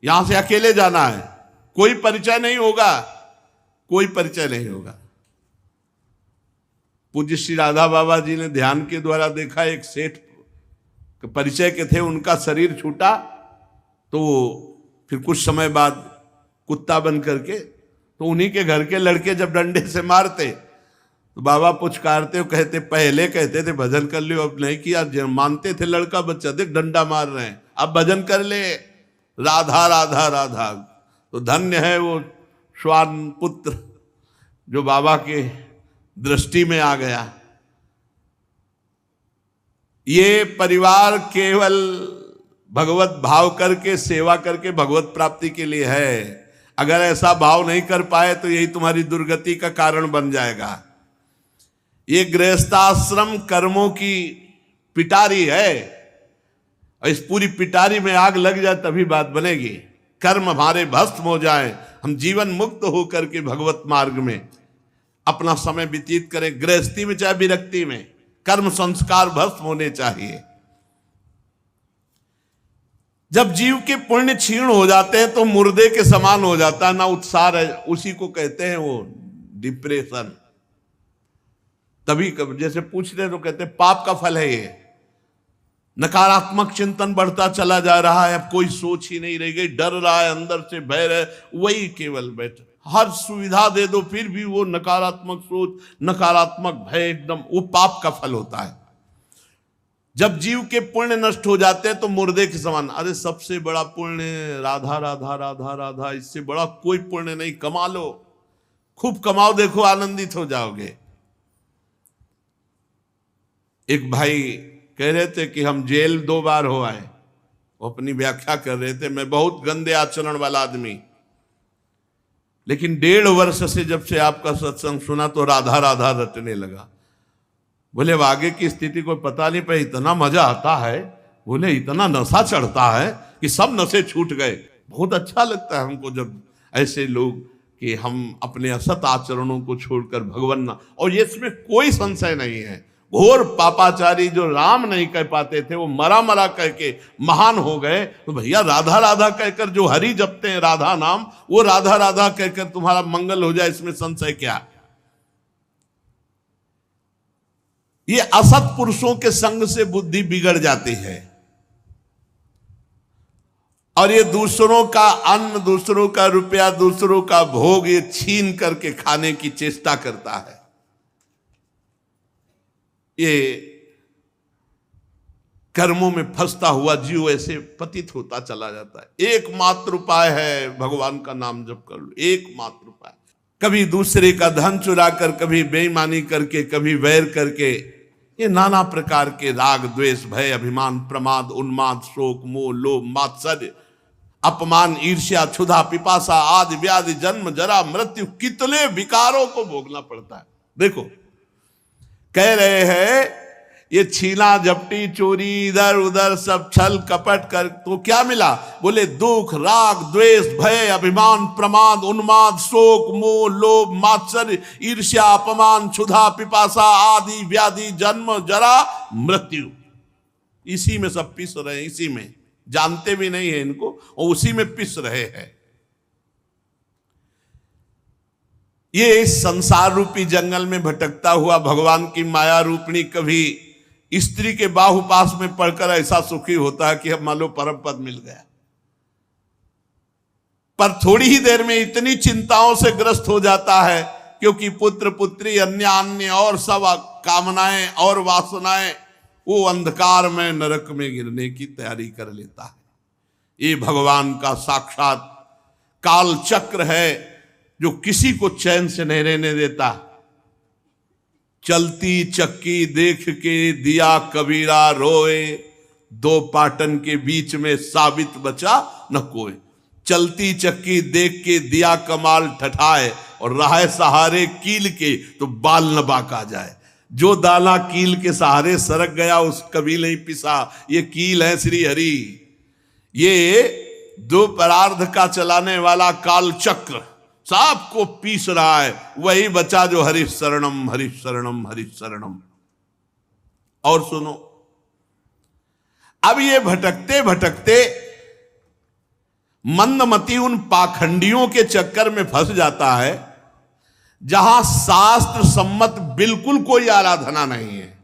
यहां से अकेले जाना है, कोई परिचय नहीं होगा, कोई परिचय नहीं होगा। पूज्य श्री राधा बाबा जी ने ध्यान के द्वारा देखा, एक सेठ परिचय के थे, उनका शरीर छूटा तो फिर कुछ समय बाद कुत्ता बन करके, तो उन्हीं के घर के लड़के जब डंडे से मारते तो बाबा पुचकारते, कहते पहले कहते थे भजन कर लियो, अब नहीं किया। मानते थे लड़का बच्चा, देख डंडा मार रहे हैं, अब भजन कर ले, राधा राधा राधा। तो धन्य है वो श्वान पुत्र जो बाबा के दृष्टि में आ गया। ये परिवार केवल भगवत भाव करके, सेवा करके भगवत प्राप्ति के लिए है। अगर ऐसा भाव नहीं कर पाए तो यही तुम्हारी दुर्गति का कारण बन जाएगा। ये गृहस्थाश्रम कर्मों की पिटारी है, और इस पूरी पिटारी में आग लग जाए तभी बात बनेगी। कर्म हमारे भस्म हो जाए, हम जीवन मुक्त होकर के भगवत मार्ग में अपना समय व्यतीत करें, गृहस्थी में चाहे विरक्ति में, कर्म संस्कार भस्म होने चाहिए। जब जीव के पुण्य क्षीण हो जाते हैं तो मुर्दे के समान हो जाता है, ना उत्साह है, उसी को कहते हैं वो डिप्रेशन। तभी जैसे पूछ रहे तो कहते हैं पाप का फल है ये। नकारात्मक चिंतन बढ़ता चला जा रहा है, अब कोई सोच ही नहीं रह गई, डर रहा है, अंदर से भय है, वही केवल बैठ, हर सुविधा दे दो फिर भी वो नकारात्मक सोच, नकारात्मक भय, एकदम वो पाप का फल होता है। जब जीव के पुण्य नष्ट हो जाते हैं तो मुर्दे के समान। अरे सबसे बड़ा पुण्य राधा राधा राधा राधा, इससे बड़ा कोई पुण्य नहीं, कमा लो, खूब कमाओ, देखो आनंदित हो जाओगे। एक भाई कह रहे थे कि हम जेल 2 बार हो आए, वो अपनी व्याख्या कर रहे थे, मैं बहुत गंदे आचरण वाला आदमी, लेकिन 1.5 वर्ष से जब से आपका सत्संग सुना तो राधा राधा रटने लगा। बोले अब आगे की स्थिति कोई पता नहीं, पर इतना मजा आता है, बोले इतना नशा चढ़ता है कि सब नशे छूट गए। बहुत अच्छा लगता है हमको जब ऐसे लोग कि हम अपने असत आचरणों को छोड़कर भगवान ना, और ये इसमें कोई संशय नहीं है, घोर पापाचारी जो राम नहीं कह पाते थे वो मरा मरा कह के महान हो गए। तो भैया राधा राधा कहकर जो हरि जपते हैं राधा नाम, वो राधा राधा कहकर तुम्हारा मंगल हो जाए, इसमें संशय क्या। ये असत पुरुषों के संग से बुद्धि बिगड़ जाती है, और ये दूसरों का अन्न, दूसरों का रुपया, दूसरों का भोग ये छीन करके खाने की चेष्टा करता है। ये कर्मों में फंसता हुआ जीव ऐसे पतित होता चला जाता है। एकमात्र उपाय है भगवान का नाम जप कर लो, एकमात्र उपाय। कभी दूसरे का धन चुरा कर, कभी बेईमानी करके, कभी वैर करके, ये नाना प्रकार के राग द्वेष भय अभिमान प्रमाद उन्माद शोक मोह लोभ मात्सर्य अपमान ईर्ष्या क्षुधा पिपासा आदि व्याधि जन्म जरा मृत्यु, कितने विकारों को भोगना पड़ता है। देखो कह रहे हैं ये छीना झपटी चोरी इधर उधर सब छल कपट कर, तो क्या मिला? बोले दुख राग द्वेष भय अभिमान प्रमाद उन्माद शोक मोह लोभ मात्सर्य ईर्ष्या अपमान क्षुधा पिपासा आदि व्याधि जन्म जरा मृत्यु। इसी में सब पिस रहे हैं, इसी में जानते भी नहीं है इनको, और उसी में पिस रहे हैं। ये इस संसार रूपी जंगल में भटकता हुआ भगवान की माया रूपणी कभी स्त्री के बाहुपास में पड़कर ऐसा सुखी होता है कि अब मान लो परम पद मिल गया, पर थोड़ी ही देर में इतनी चिंताओं से ग्रस्त हो जाता है, क्योंकि पुत्र पुत्री अन्य अन्य और सब कामनाएं और वासनाएं वो अंधकार में नरक में गिरने की तैयारी कर लेता है। ये भगवान का साक्षात काल चक्र है जो किसी को चैन से नहीं रहने देता। चलती चक्की देख के दिया कबीरा रोए, दो पाटन के बीच में साबित बचा न कोई। चलती चक्की देख के दिया कमाल ठठाए, और रहा सहारे कील के तो बाल न बाका जाए। जो दाना कील के सहारे सरक गया उस कभी नहीं पिसा। ये कील है श्री हरि, ये दो परार्ध का चलाने वाला काल चक्र सबको पीस रहा है। वही बचा जो हरि शरणम हरि शरणम हरि शरणम। और सुनो, अब ये भटकते भटकते मंदमती उन पाखंडियों के चक्कर में फंस जाता है जहां शास्त्र सम्मत बिल्कुल कोई आराधना नहीं है।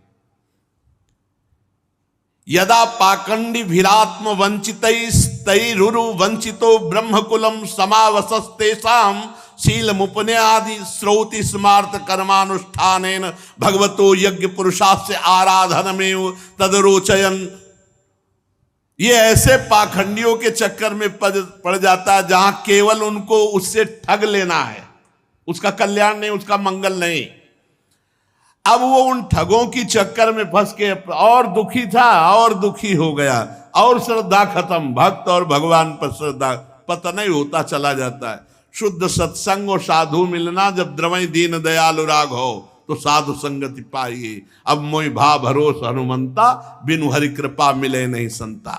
यदा पाखंडी भिरात्म वंचितैरुरु वंचितो ब्रह्मकुलम समावसस्तेषां शील मुपन्यादि श्रौति स्मार्त कर्मानुष्ठानेन भगवतो यज्ञ पुरुषास्य आराधनमेव तदरोचयन। ये ऐसे पाखंडियों के चक्कर में पड़ जाता है जहां केवल उनको उससे ठग लेना है, उसका कल्याण नहीं, उसका मंगल नहीं। अब वो उन ठगों की चक्कर में फंस के और दुखी था और दुखी हो गया, और श्रद्धा खत्म। भक्त और भगवान पर श्रद्धा पता नहीं होता चला जाता है। शुद्ध सत्संग और साधु मिलना जब द्रवई दीन दयालु राग हो तो साधु संगति पाइए। अब मोहि भा भरोस हनुमंता, बिनु हरि कृपा मिले नहीं संता।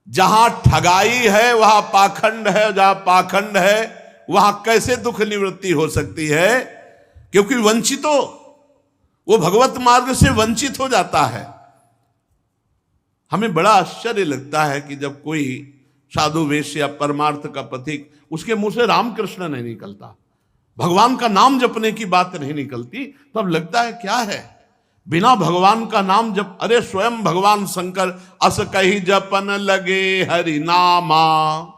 जहां ठगाई है वहां पाखंड है, जहां पाखंड है वहां कैसे दुख निवृत्ति हो सकती है? क्योंकि वंचितो, वो भगवत मार्ग से वंचित हो जाता है। हमें बड़ा आश्चर्य लगता है कि जब कोई साधु वेश्य या परमार्थ का पथिक, उसके मुंह से रामकृष्ण नहीं निकलता, भगवान का नाम जपने की बात नहीं निकलती, तब लगता है क्या है, बिना भगवान का नाम जप। अरे स्वयं भगवान शंकर अस कही जपन लगे हरि नामा।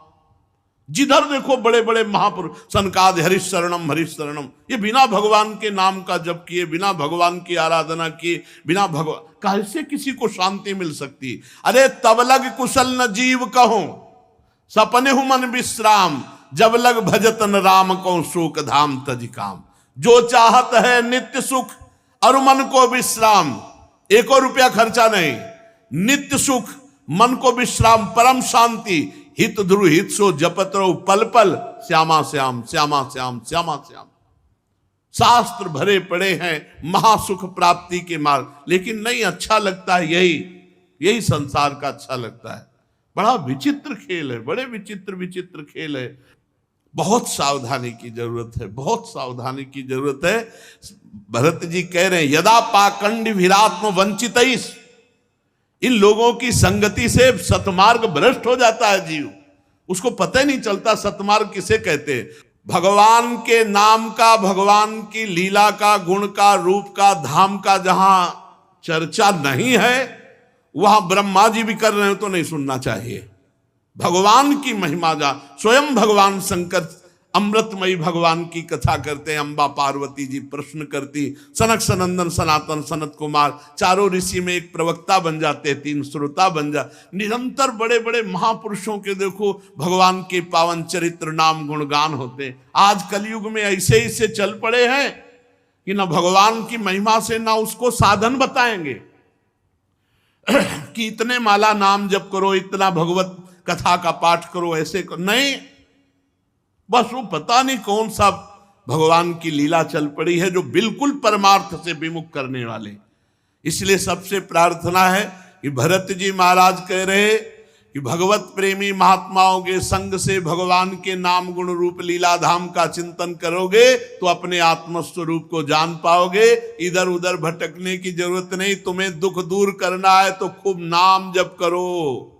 जिधर देखो बड़े बड़े महापुरुष, सनकादि हरिशरणम हरिशरणम, ये बिना भगवान के नाम का जप किए, बिना भगवान की आराधना किए, बिना भगवान, कैसे किसी को शांति मिल सकती? अरे तब लग कुशल न जीव कहो, सपने हूं मन विश्राम, जब लग भजतन राम को शोक धाम तज काम। जो चाहत है नित्य सुख और मन को विश्राम, 1 रुपया खर्चा नहीं, नित्य सुख, मन को विश्राम, परम शांति, हित ध्रुव हित सो जपत रहो पल पल, श्यामा श्याम श्यामा श्याम श्यामा श्याम। शास्त्र भरे पड़े हैं महासुख प्राप्ति के मार्ग, लेकिन नहीं अच्छा लगता है, यही संसार का अच्छा लगता है। बड़ा विचित्र खेल है, बड़े विचित्र विचित्र खेल है। बहुत सावधानी की जरूरत है, बहुत सावधानी की जरूरत है। भरत जी कह रहे हैं यदा पाखंड विरात्म वंचित, इन लोगों की संगति से सतमार्ग भ्रष्ट हो जाता है जीव, उसको पता ही नहीं चलता सतमार्ग किसे कहते हैं। भगवान के नाम का, भगवान की लीला का, गुण का, रूप का, धाम का जहां चर्चा नहीं है, वहां ब्रह्मा जी भी कर रहे हो तो नहीं सुनना चाहिए। भगवान की महिमा जा, स्वयं भगवान शंकर अमृतमयी भगवान की कथा करते हैं, अम्बा पार्वती जी प्रश्न करती, सनक सनंदन सनातन सनत कुमार चारों ऋषि में एक प्रवक्ता बन जाते, 3 श्रोता बन जा। निरंतर बड़े बड़े महापुरुषों के देखो भगवान के पावन चरित्र नाम गुणगान होते। आज कलयुग में ऐसे ऐसे चल पड़े हैं कि ना भगवान की महिमा से ना उसको साधन बताएंगे कि इतने माला नाम जप करो, इतना भगवत कथा का पाठ करो, ऐसे करो, नहीं, बस वो पता नहीं कौन सा भगवान की लीला चल पड़ी है जो बिल्कुल परमार्थ से विमुख करने वाले। इसलिए सबसे प्रार्थना है कि भरत जी महाराज कह रहे कि भगवत प्रेमी महात्माओं के संग से भगवान के नाम गुण रूप लीला धाम का चिंतन करोगे तो अपने आत्मस्वरूप को जान पाओगे। इधर उधर भटकने की जरूरत नहीं। तुम्हें दुख दूर करना है तो खूब नाम जप करो।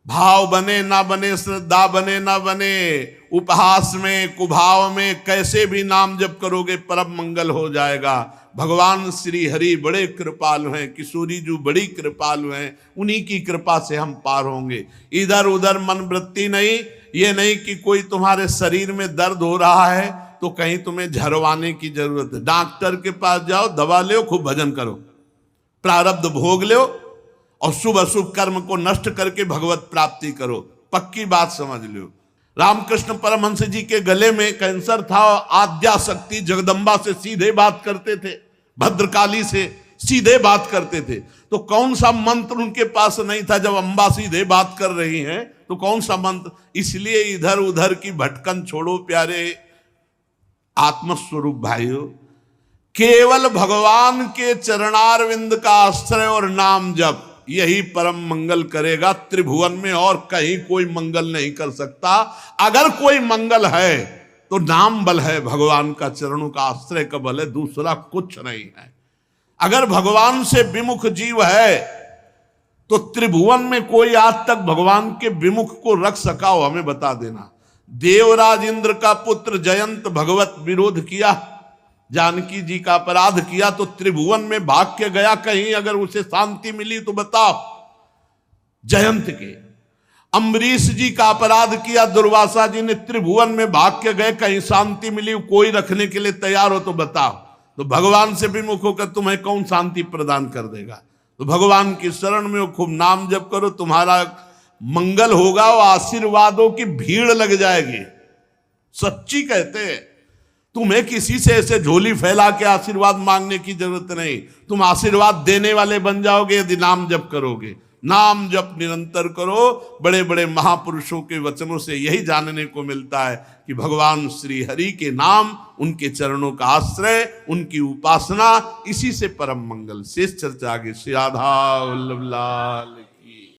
भाव बने ना बने, श्रद्धा बने ना बने, उपहास में कुभाव में कैसे भी नाम जप करोगे परम मंगल हो जाएगा। भगवान श्री हरि बड़े कृपालु हैं, किशोरी जी बड़ी कृपालु हैं, उन्हीं की कृपा से हम पार होंगे। इधर उधर मन वृत्ति नहीं। ये नहीं कि कोई तुम्हारे शरीर में दर्द हो रहा है तो कहीं तुम्हें झरवाने की जरूरत है। डॉक्टर के पास जाओ, दवा लो, खूब भजन करो, प्रारब्ध भोग लो और शुभ अशुभ कर्म को नष्ट करके भगवत प्राप्ति करो। पक्की बात समझ लो। रामकृष्ण परमहंस जी के गले में कैंसर था, आद्या शक्ति जगदम्बा से सीधे बात करते थे, भद्रकाली से सीधे बात करते थे। तो कौन सा मंत्र उनके पास नहीं था? जब अम्बा सीधे बात कर रही हैं तो कौन सा मंत्र? इसलिए इधर उधर की भटकन छोड़ो प्यारे आत्मस्वरूप भाइयों। केवल भगवान के चरणारविंद का आश्रय और नाम जप, यही परम मंगल करेगा त्रिभुवन में, और कहीं कोई मंगल नहीं कर सकता। अगर कोई मंगल है तो नाम बल है, भगवान का चरणों का आश्रय का बल है, दूसरा कुछ नहीं है। अगर भगवान से विमुख जीव है तो त्रिभुवन में कोई आज तक भगवान के विमुख को रख सका हो, हमें बता देना। देवराज इंद्र का पुत्र जयंत भगवत विरोध किया, जानकी जी का अपराध किया तो त्रिभुवन में भाग के गया, कहीं अगर उसे शांति मिली तो बताओ। जयंत के अम्बरीश जी का अपराध किया, दुर्वासा जी ने, त्रिभुवन में भाग के गए, कहीं शांति मिली, कोई रखने के लिए तैयार हो तो बताओ। तो भगवान से विमुख होकर तुम्हें कौन शांति प्रदान कर देगा? तो भगवान की शरण में खूब नाम जप करो, तुम्हारा मंगल होगा और आशीर्वादों की भीड़ लग जाएगी। सच्ची कहते हैं। तुम्हें किसी से ऐसे झोली फैला के आशीर्वाद मांगने की जरूरत नहीं। तुम आशीर्वाद देने वाले बन जाओगे यदि नाम जप करोगे। नाम जप निरंतर करो। बड़े बड़े महापुरुषों के वचनों से यही जानने को मिलता है कि भगवान श्री हरि के नाम, उनके चरणों का आश्रय, उनकी उपासना, इसी से परम मंगल। शेष चर्चा आगे। श्री राधा वल्लभ लाल।